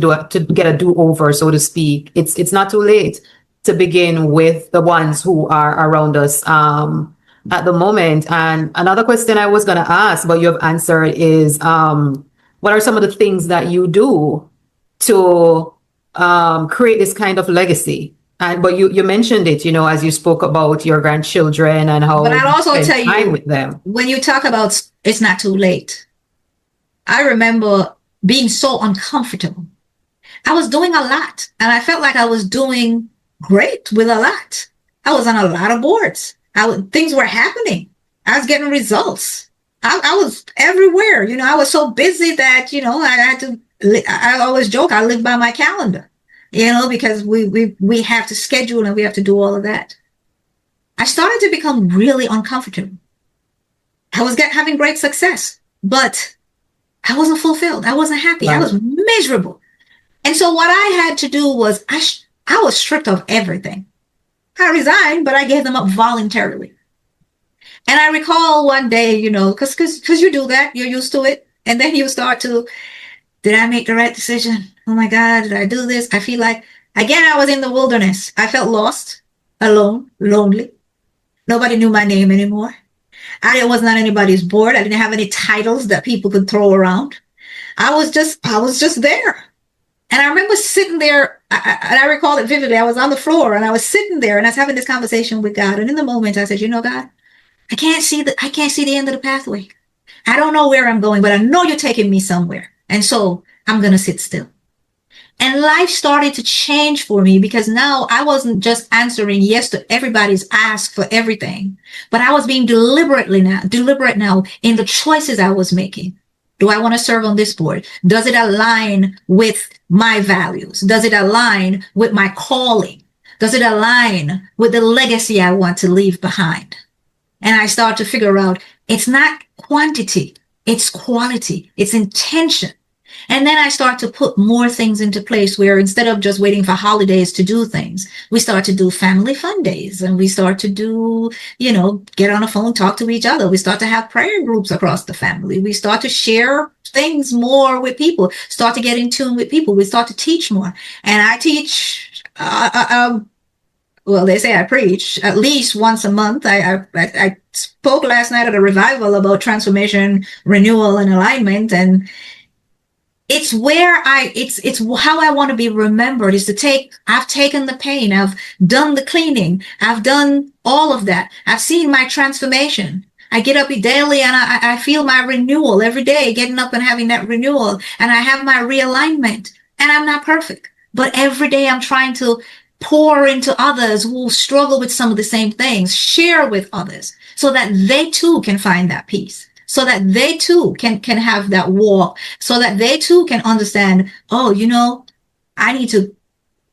[SPEAKER 3] get a do-over, so to speak, it's not too late to begin with the ones who are around us at the moment. And another question I was going to ask, but you have answered, is what are some of the things that you do to create this kind of legacy? But you mentioned it, you know, as you spoke about your grandchildren and how.
[SPEAKER 2] But I'll also tell you,
[SPEAKER 3] with them.
[SPEAKER 2] When you talk about it's not too late, I remember being so uncomfortable. I was doing a lot and I felt like I was doing great with a lot. I was on a lot of boards. Things were happening. I was getting results. I was everywhere. You know, I was so busy that, you know, I always joke, I live by my calendar. You know, because we have to schedule and we have to do all of that. I started to become really uncomfortable. I was having great success, but I wasn't fulfilled. I wasn't happy. Right. I was miserable. And so what I had to do was I was stripped of everything. I resigned, but I gave them up voluntarily. And I recall one day, you know, because you do that, you're used to it. And then you start to, did I make the right decision? Oh my God, did I do this? I feel like, again, I was in the wilderness. I felt lost, alone, lonely. Nobody knew my name anymore. I was not anybody's board. I didn't have any titles that people could throw around. I was just there. And I remember sitting there, and I recall it vividly. I was on the floor and I was sitting there and I was having this conversation with God. And in the moment I said, you know, God, I can't see the end of the pathway. I don't know where I'm going, but I know you're taking me somewhere. And so I'm going to sit still. And life started to change for me because now I wasn't just answering yes to everybody's ask for everything, but I was being deliberate now in the choices I was making. Do I want to serve on this board? Does it align with my values? Does it align with my calling? Does it align with the legacy I want to leave behind? And I start to figure out it's not quantity, it's quality, it's intention. And then I start to put more things into place where instead of just waiting for holidays to do things, we start to do family fun days and we start to do, get on the phone, talk to each other. We start to have prayer groups across the family. We start to share things more with people, start to get in tune with people. We start to teach more. And I teach, they say I preach at least once a month. I spoke last night at a revival about transformation, renewal, and alignment. And it's where it's how I want to be remembered is I've taken the pain. I've done the cleaning. I've done all of that. I've seen my transformation. I get up daily and I feel my renewal every day, getting up and having that renewal. And I have my realignment. And I'm not perfect, but every day I'm trying to pour into others who struggle with some of the same things, share with others so that they too can find that peace. So that they too can have that walk, so that they too can understand, I need to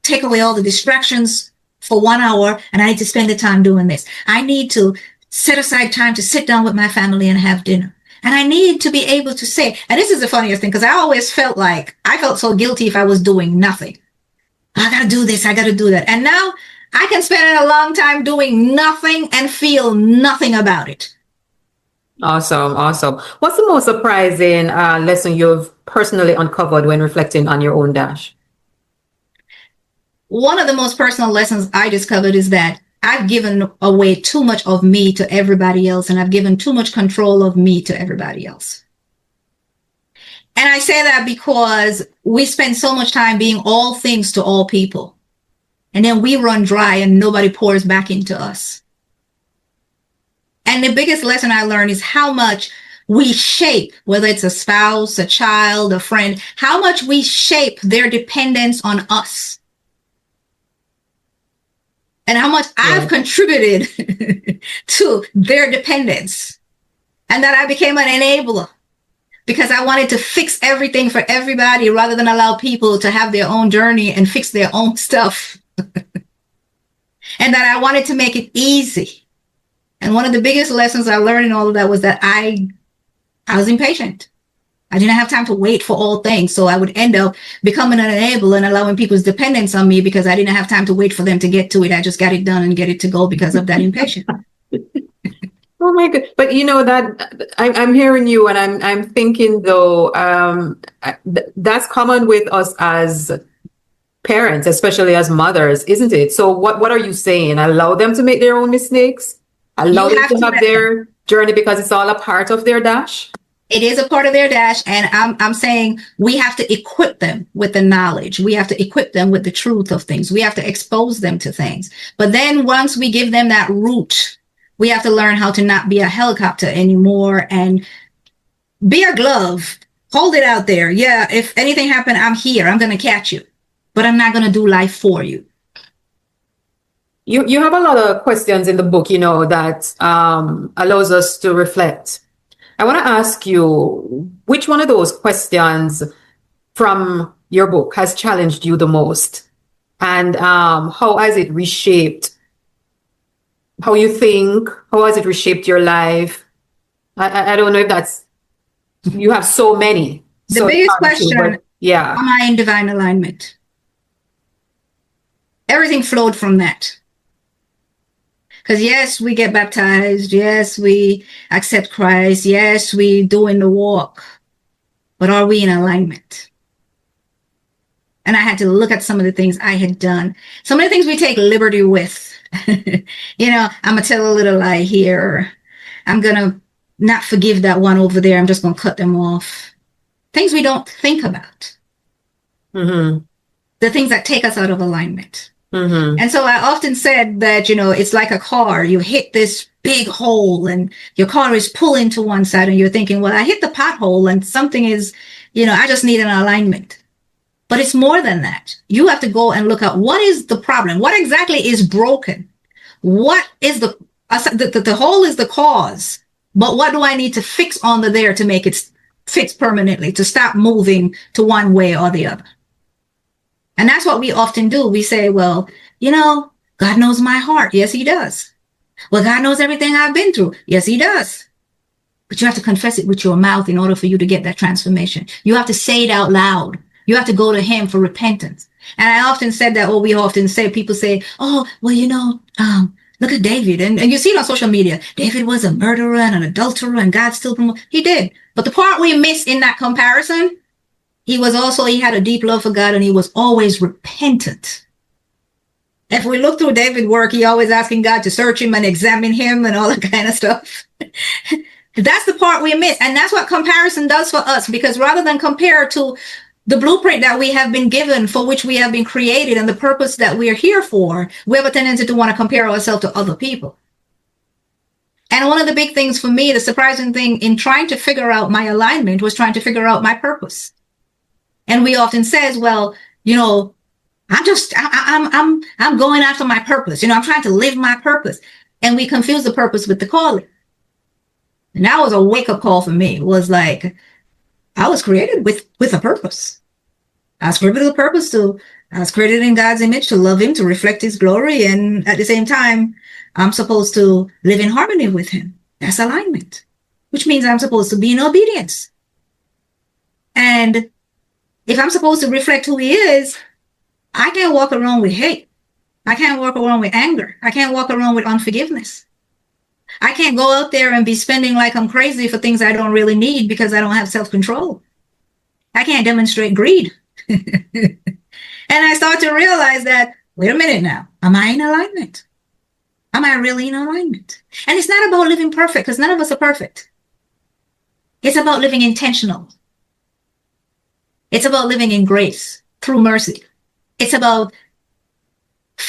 [SPEAKER 2] take away all the distractions for 1 hour and I need to spend the time doing this. I need to set aside time to sit down with my family and have dinner. And I need to be able to say, and this is the funniest thing, because I always felt so guilty if I was doing nothing. I got to do this, I got to do that. And now I can spend a long time doing nothing and feel nothing about it.
[SPEAKER 3] Awesome. What's the most surprising lesson you've personally uncovered when reflecting on your own dash?
[SPEAKER 2] One of the most personal lessons I discovered is that I've given away too much of me to everybody else, and I've given too much control of me to everybody else. And I say that because we spend so much time being all things to all people, and then we run dry and nobody pours back into us. And the biggest lesson I learned is how much we shape, whether it's a spouse, a child, a friend, how much we shape their dependence on us. And how much I've contributed to their dependence. And that I became an enabler because I wanted to fix everything for everybody rather than allow people to have their own journey and fix their own stuff. And that I wanted to make it easy. And one of the biggest lessons I learned in all of that was that I was impatient. I didn't have time to wait for all things. So I would end up becoming an enabler and allowing people's dependence on me because I didn't have time to wait for them to get to it. I just got it done and get it to go because of that impatience.
[SPEAKER 3] Oh my God. But that I'm hearing you and I'm thinking though, that's common with us as parents, especially as mothers, isn't it? So what are you saying? Allow them to make their own mistakes? Allow them to have their journey because it's all a part of their dash?
[SPEAKER 2] It is a part of their dash. And I'm saying we have to equip them with the knowledge. We have to equip them with the truth of things. We have to expose them to things. But then once we give them that root, we have to learn how to not be a helicopter anymore and be a glove. Hold it out there. Yeah, if anything happened, I'm here. I'm going to catch you. But I'm not going to do life for you.
[SPEAKER 3] You have a lot of questions in the book, that allows us to reflect. I want to ask you, which one of those questions from your book has challenged you the most? And how has it reshaped how you think? How has it reshaped your life? I don't know if you have so many.
[SPEAKER 2] The biggest question, am I in divine alignment? Everything flowed from that. Because yes, we get baptized. Yes, we accept Christ. Yes, we doing the walk. But are we in alignment? And I had to look at some of the things I had done. Some of the things we take liberty with. I'm going to tell a little lie here. I'm going to not forgive that one over there. I'm just going to cut them off. Things we don't think about.
[SPEAKER 3] Mm-hmm.
[SPEAKER 2] The things that take us out of alignment.
[SPEAKER 3] Mm-hmm.
[SPEAKER 2] And so I often said that, it's like a car. You hit this big hole and your car is pulling to one side and you're thinking, well, I hit the pothole and something is, I just need an alignment. But it's more than that. You have to go and look at what is the problem? What exactly is broken? What is the hole is the cause, but what do I need to fix on there to make it fix permanently, to stop moving to one way or the other? And that's what we often do. We say, well, God knows my heart. Yes, he does. Well, God knows everything I've been through. Yes, he does. But you have to confess it with your mouth in order for you to get that transformation. You have to say it out loud. You have to go to him for repentance. And I often said that, or we often say, people say, oh, well, look at David. And you see it on social media. David was a murderer and an adulterer, and God still promoted. He did. But the part we miss in that comparison, he had a deep love for God, and he was always repentant. If we look through David's work, he always asking God to search him and examine him and all that kind of stuff. That's the part we miss. And that's what comparison does for us, because rather than compare to the blueprint that we have been given, for which we have been created, and the purpose that we are here for, we have a tendency to want to compare ourselves to other people. And one of the big things for me, the surprising thing in trying to figure out my alignment, was trying to figure out my purpose. And we often says, well, I'm going after my purpose. I'm trying to live my purpose. And we confuse the purpose with the calling. And that was a wake-up call for me. It was like, I was created with a purpose. I was created with a purpose I was created in God's image to love him, to reflect his glory. And at the same time, I'm supposed to live in harmony with him. That's alignment, which means I'm supposed to be in obedience. And if I'm supposed to reflect who he is, I can't walk around with hate. I can't walk around with anger. I can't walk around with unforgiveness. I can't go out there and be spending like I'm crazy for things I don't really need because I don't have self-control. I can't demonstrate greed. And I start to realize that, wait a minute now, am I in alignment? Am I really in alignment? And it's not about living perfect, because none of us are perfect. It's about living intentional. It's about living in grace through mercy. It's about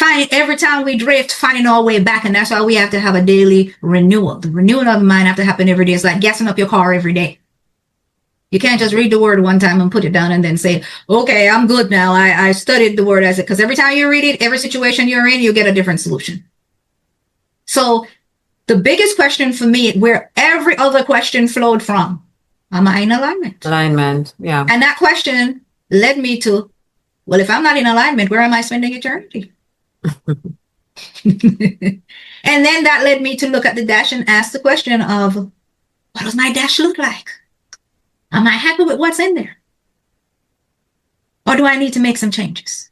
[SPEAKER 2] every time we drift, finding our way back. And that's why we have to have a daily renewal. The renewal of the mind have to happen every day. It's like gassing up your car every day. You can't just read the word one time and put it down and then say, okay, I'm good now. I studied the word as it, because every time you read it, every situation you're in, you get a different solution. So the biggest question for me, where every other question flowed from, am I in alignment? Alignment, yeah. And that question led me to, well, if I'm not in alignment, where am I spending eternity? And then that led me to look at the dash and ask the question of, what does my dash look like? Am I happy with what's in there? Or do I need to make some changes?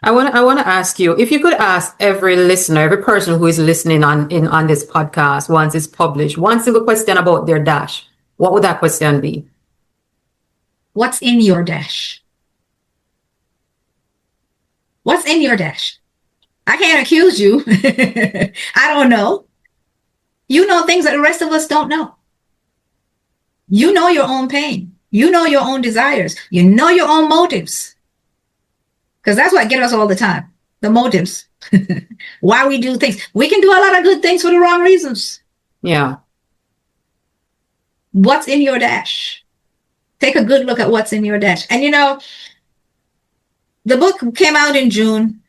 [SPEAKER 3] I want to ask you, if you could ask every listener, every person who is listening on this podcast, once it's published, one single question about their dash, what would that question be?
[SPEAKER 2] What's in your dash? What's in your dash? I can't accuse you. I don't know. You know things that the rest of us don't know. You know your own pain. You know your own desires. You know your own motives. Because that's what gets us all the time. The motives. Why we do things. We can do a lot of good things for the wrong reasons.
[SPEAKER 3] Yeah.
[SPEAKER 2] What's in your dash? Take a good look at what's in your dash. And the book came out in June.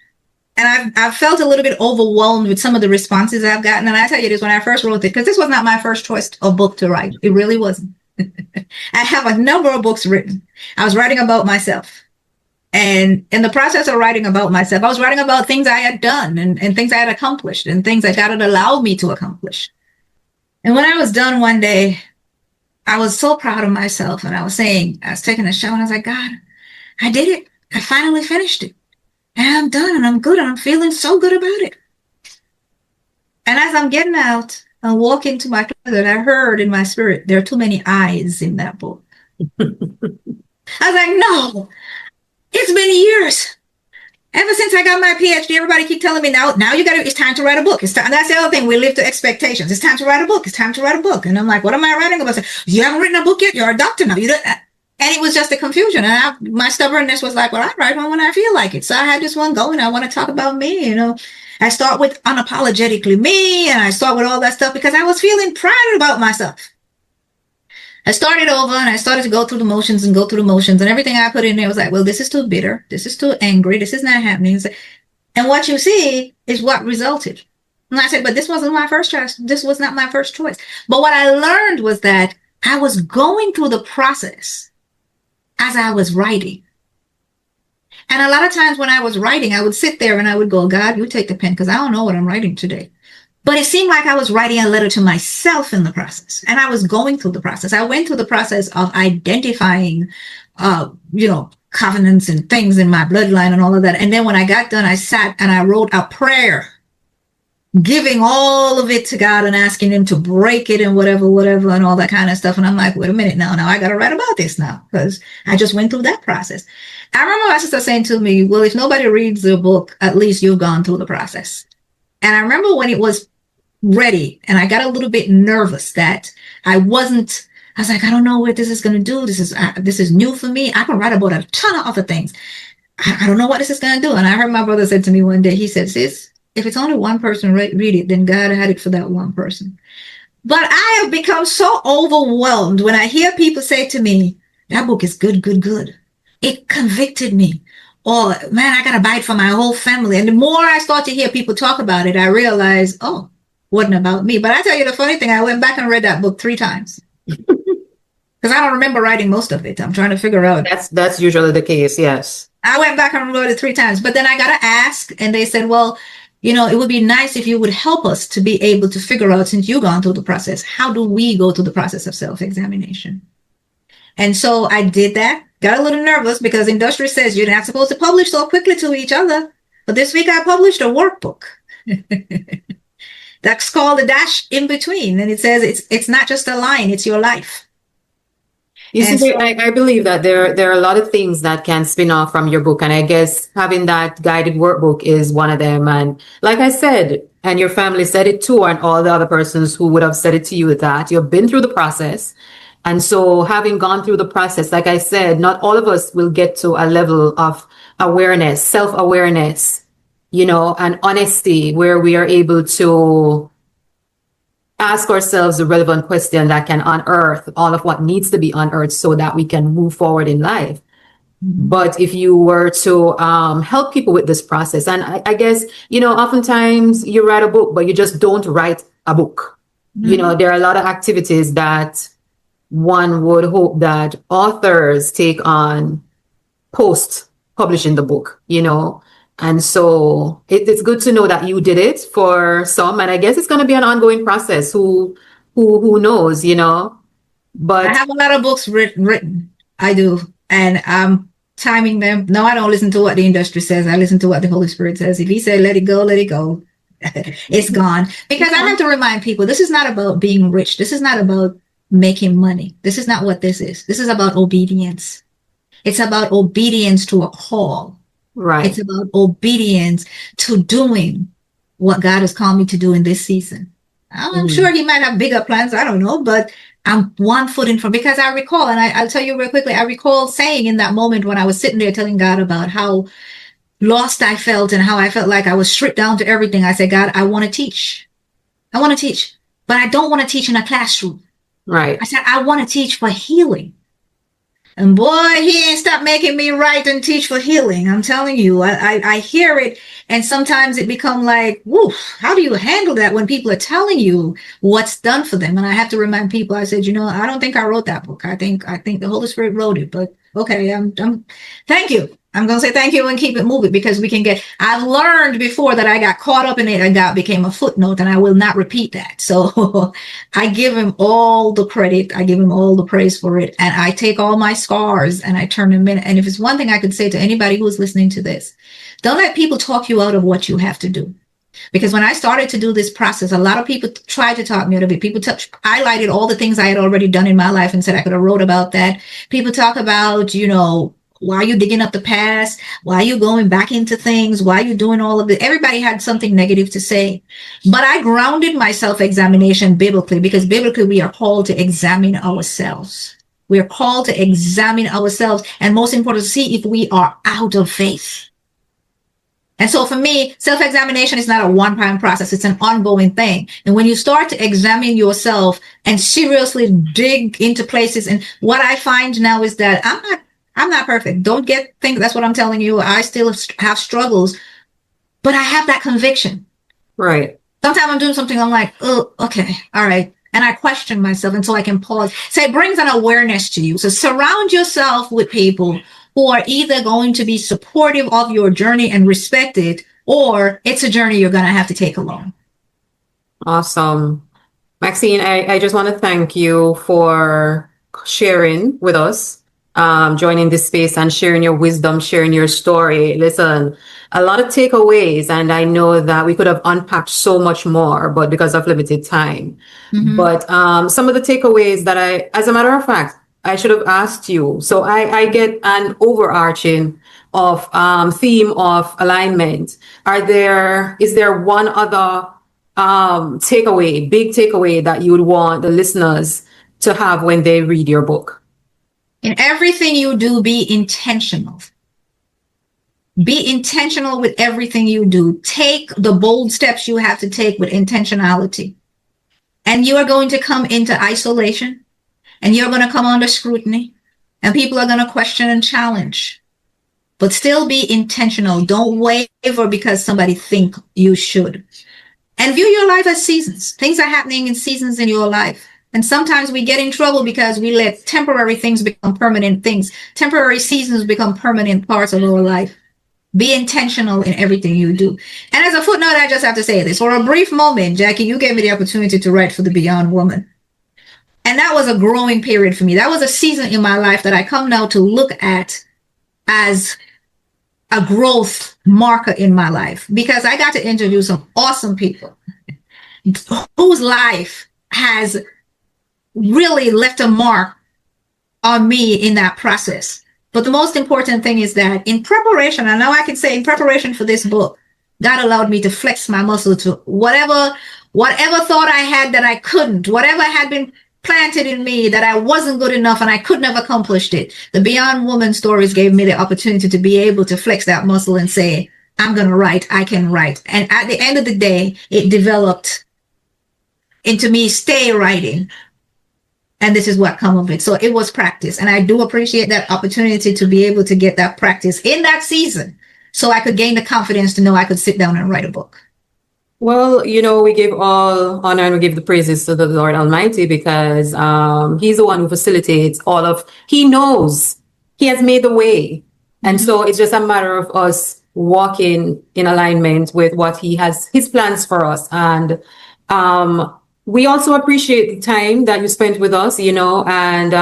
[SPEAKER 2] And I've felt a little bit overwhelmed with some of the responses I've gotten. And I tell you this, when I first wrote it, because this was not my first choice of book to write. It really wasn't. I have a number of books written. I was writing about myself. And in the process of writing about myself, I was writing about things I had done and things I had accomplished and things that God had allowed me to accomplish. And when I was done one day, I was so proud of myself. And I was taking a shower and I was like, God, I did it. I finally finished it. And I'm done and I'm good and I'm feeling so good about it. And as I'm getting out and walking to my closet, I heard in my spirit, there are too many eyes in that book. I was like, no, it's been years. Ever since I got my PhD, everybody keep telling me now it's time to write a book. It's time. That's the other thing. We live to expectations. It's time to write a book. It's time to write a book. And I'm like, what am I writing about? You haven't written a book yet. You're a doctor now. And it was just a confusion. And my stubbornness was like, well, I write one when I feel like it. So I had this one going. I want to talk about me, I start with unapologetically me, and I start with all that stuff because I was feeling proud about myself. I started over and I started to go through the motions and everything I put in there was like, well, this is too bitter. This is too angry. This is not happening. And what you see is what resulted. And I said, but this wasn't my first choice. This was not my first choice. But what I learned was that I was going through the process as I was writing. And a lot of times when I was writing, I would sit there and I would go, God, you take the pen because I don't know what I'm writing today. But it seemed like I was writing a letter to myself in the process. And I was going through the process. I went through the process of identifying, covenants and things in my bloodline and all of that. And then when I got done, I sat and I wrote a prayer, giving all of it to God and asking him to break it and whatever, and all that kind of stuff. And I'm like, wait a minute now I got to write about this now because I just went through that process. I remember my sister saying to me, well, if nobody reads the book, at least you've gone through the process. And I remember when it was ready and I got a little bit nervous that I was like, I don't know what this is going to do. This is new for me. I can write about a ton of other things. I don't know what this is going to do. And I heard my brother said to me one day, he said, sis, if it's only one person read it, then God had it for that one person. But I have become so overwhelmed when I hear people say to me, that book is good. It convicted me. Or, man, I got to buy it for my whole family. And the more I start to hear people talk about it, I realize, oh, wasn't about me. But I tell you the funny thing, I went back and read that book 3 times. Because I don't remember writing most of it. I'm trying to figure out.
[SPEAKER 3] That's usually the case, yes.
[SPEAKER 2] I went back and wrote it 3 times. But then I got to ask, and they said, well, it would be nice if you would help us to be able to figure out, since you've gone through the process, how do we go through the process of self-examination? And so I did that. Got a little nervous because industry says you're not supposed to publish so quickly to each other. But this week I published a workbook. That's called a dash in between. And it says it's not just a line, it's your life.
[SPEAKER 3] You see, I believe that there are a lot of things that can spin off from your book. And I guess having that guided workbook is one of them. And like I said, and your family said it too, and all the other persons who would have said it to you, that you've been through the process. And so having gone through the process, like I said, not all of us will get to a level of awareness, self-awareness, and honesty where we are able to ask ourselves the relevant question that can unearth all of what needs to be unearthed so that we can move forward in life. But if you were to help people with this process, and I guess, oftentimes you write a book, but you just don't write a book. Mm-hmm. There are a lot of activities that one would hope that authors take on post publishing the book, And so it's good to know that you did it for some, and I guess it's going to be an ongoing process. Who knows, But
[SPEAKER 2] I have a lot of books written. I do, and I'm timing them. No, I don't listen to what the industry says. I listen to what the Holy Spirit says. If He said let it go, let it go. It's gone. Because I have to remind people, this is not about being rich. This is not about making money. This is not what this is. This is about obedience. It's about obedience to a call.
[SPEAKER 3] Right.
[SPEAKER 2] It's about obedience to doing what God has called me to do in this season. I'm sure He might have bigger plans. I don't know, but I'm one foot in front, because I recall, and I'll tell you real quickly, I recall saying in that moment when I was sitting there telling God about how lost I felt and how I felt like I was stripped down to everything. I said, God, I want to teach. But I don't want to teach in a classroom.
[SPEAKER 3] Right.
[SPEAKER 2] I said, I want to teach for healing. And boy, He ain't stopped making me write and teach for healing. I'm telling you, I hear it. And sometimes it become like, woof, how do you handle that when people are telling you what's done for them? And I have to remind people, I said, I don't think I wrote that book. I think the Holy Spirit wrote it, but okay, thank you. I'm going to say thank you and keep it moving, because I've learned before that I got caught up in it and became a footnote, and I will not repeat that. So I give Him all the credit. I give Him all the praise for it. And I take all my scars and I turn them in. And if it's one thing I could say to anybody who is listening to this, don't let people talk you out of what you have to do. Because when I started to do this process, a lot of people tried to talk me out of it. People highlighted all the things I had already done in my life and said I could have wrote about that. People talk about, why are you digging up the past? Why are you going back into things? Why are you doing all of it? Everybody had something negative to say. But I grounded my self-examination biblically, because biblically we are called to examine ourselves. We are called to examine ourselves, and most important, to see if we are out of faith. And so for me, self-examination is not a one-time process. It's an ongoing thing. And when you start to examine yourself and seriously dig into places, and what I find now is that I'm not perfect. Don't think that's what I'm telling you. I still have struggles, but I have that conviction.
[SPEAKER 3] Right.
[SPEAKER 2] Sometimes I'm doing something, I'm like, oh, okay, all right. And I question myself until I can pause. So it brings an awareness to you. So surround yourself with people who are either going to be supportive of your journey and respect it, or it's a journey you're going to have to take alone.
[SPEAKER 3] Awesome. Maxine, I just want to thank you for sharing with us, joining this space and sharing your wisdom, sharing your story. Listen, a lot of takeaways, and I know that we could have unpacked so much more, but because of limited time.
[SPEAKER 2] Mm-hmm.
[SPEAKER 3] But some of the takeaways that as a matter of fact, I should have asked you. So I get an overarching of theme of alignment. Is there one other big takeaway that you would want the listeners to have when they read your book?
[SPEAKER 2] In everything you do, be intentional. Be intentional with everything you do. Take the bold steps you have to take with intentionality. And you are going to come into isolation. And you're going to come under scrutiny, and people are going to question and challenge. But still be intentional. Don't waver because somebody think you should. And view your life as seasons. Things are happening in seasons in your life. And sometimes we get in trouble because we let temporary things become permanent things. Temporary seasons become permanent parts of our life. Be intentional in everything you do. And as a footnote, I just have to say this. For a brief moment, Jackie, you gave me the opportunity to write for The Beyond Woman. And that was a growing period for me. That was a season in my life that I come now to look at as a growth marker in my life, because I got to interview some awesome people whose life has really left a mark on me in that process. But the most important thing is that in preparation, and now I can say in preparation for this book, God allowed me to flex my muscle to whatever thought I had that I couldn't, whatever had been planted in me that I wasn't good enough and I couldn't have accomplished it. The Beyond Woman stories gave me the opportunity to be able to flex that muscle and say, I'm going to write, I can write. And at the end of the day, it developed into me stay writing. And this is what come of it. So it was practice. And I do appreciate that opportunity to be able to get that practice in that season so I could gain the confidence to know I could sit down and write a book.
[SPEAKER 3] Well, we give all honor and we give the praises to the Lord Almighty, because he's the one who facilitates he knows, he has made the way. And so it's just a matter of us walking in alignment with what he has, his plans for us. And we also appreciate the time that you spent with us, and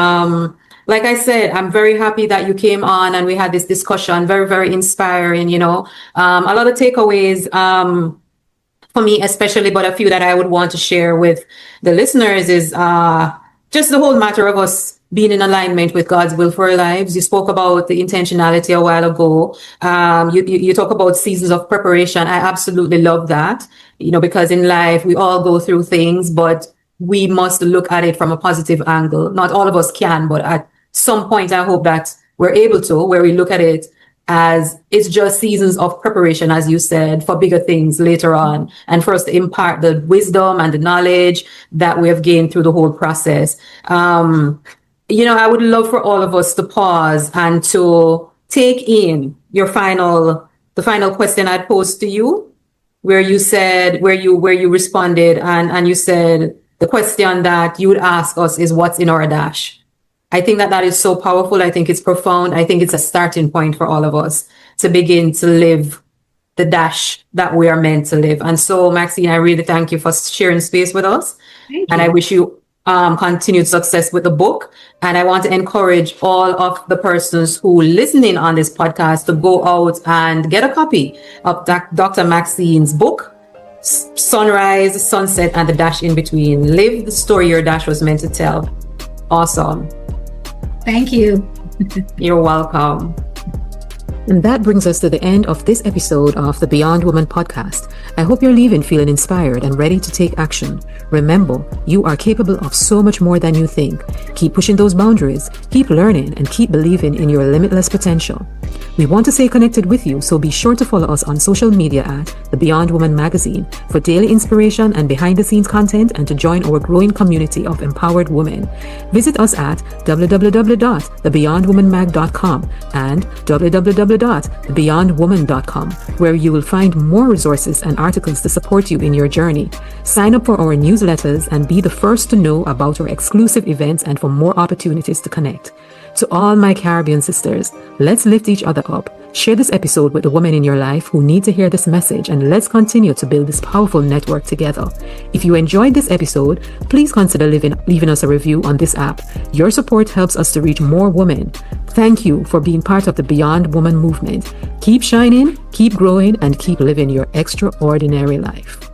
[SPEAKER 3] like I said, I'm very happy that you came on and we had this discussion, very, very inspiring, a lot of takeaways, for me especially, but a few that I would want to share with the listeners is just the whole matter of us being in alignment with God's will for our lives. You spoke about the intentionality a while ago. You talk about seasons of preparation. I absolutely love that, because in life we all go through things, but we must look at it from a positive angle. Not all of us can, but at some point I hope that we're able to, where we look at it as it's just seasons of preparation, as you said, for bigger things later on, and for us to impart the wisdom and the knowledge that we have gained through the whole process. I would love for all of us to pause and to take in the final question I posed to you, where you said, where you responded, and you said the question that you would ask us is, what's in our dash? I think that is so powerful. I think it's profound. I think it's a starting point for all of us to begin to live the dash that we are meant to live. And so, Maxine, I really thank you for sharing space with us. And I wish you continued success with the book. And I want to encourage all of the persons who listening on this podcast to go out and get a copy of Dr. Maxine's book, Sunrise, Sunset, and the Dash in Between. Live the story your dash was meant to tell. Awesome.
[SPEAKER 2] Thank you.
[SPEAKER 3] You're welcome.
[SPEAKER 1] And that brings us to the end of this episode of the Beyond Woman podcast. I hope you're leaving feeling inspired and ready to take action. Remember, you are capable of so much more than you think. Keep pushing those boundaries, keep learning, and keep believing in your limitless potential. We want to stay connected with you, so be sure to follow us on social media at The Beyond Woman Magazine for daily inspiration and behind-the-scenes content, and to join our growing community of empowered women. Visit us at www.thebeyondwomanmag.com and www.thebeyondwoman.com, where you will find more resources and articles to support you in your journey. Sign up for our newsletters and be the first to know about our exclusive events and for more opportunities to connect. To all my Caribbean sisters, let's lift each other up. Share this episode with the women in your life who need to hear this message, and let's continue to build this powerful network together. If you enjoyed this episode, please consider leaving us a review on this app. Your support helps us to reach more women. Thank you for being part of the Beyond Woman movement. Keep shining, keep growing, and keep living your extraordinary life.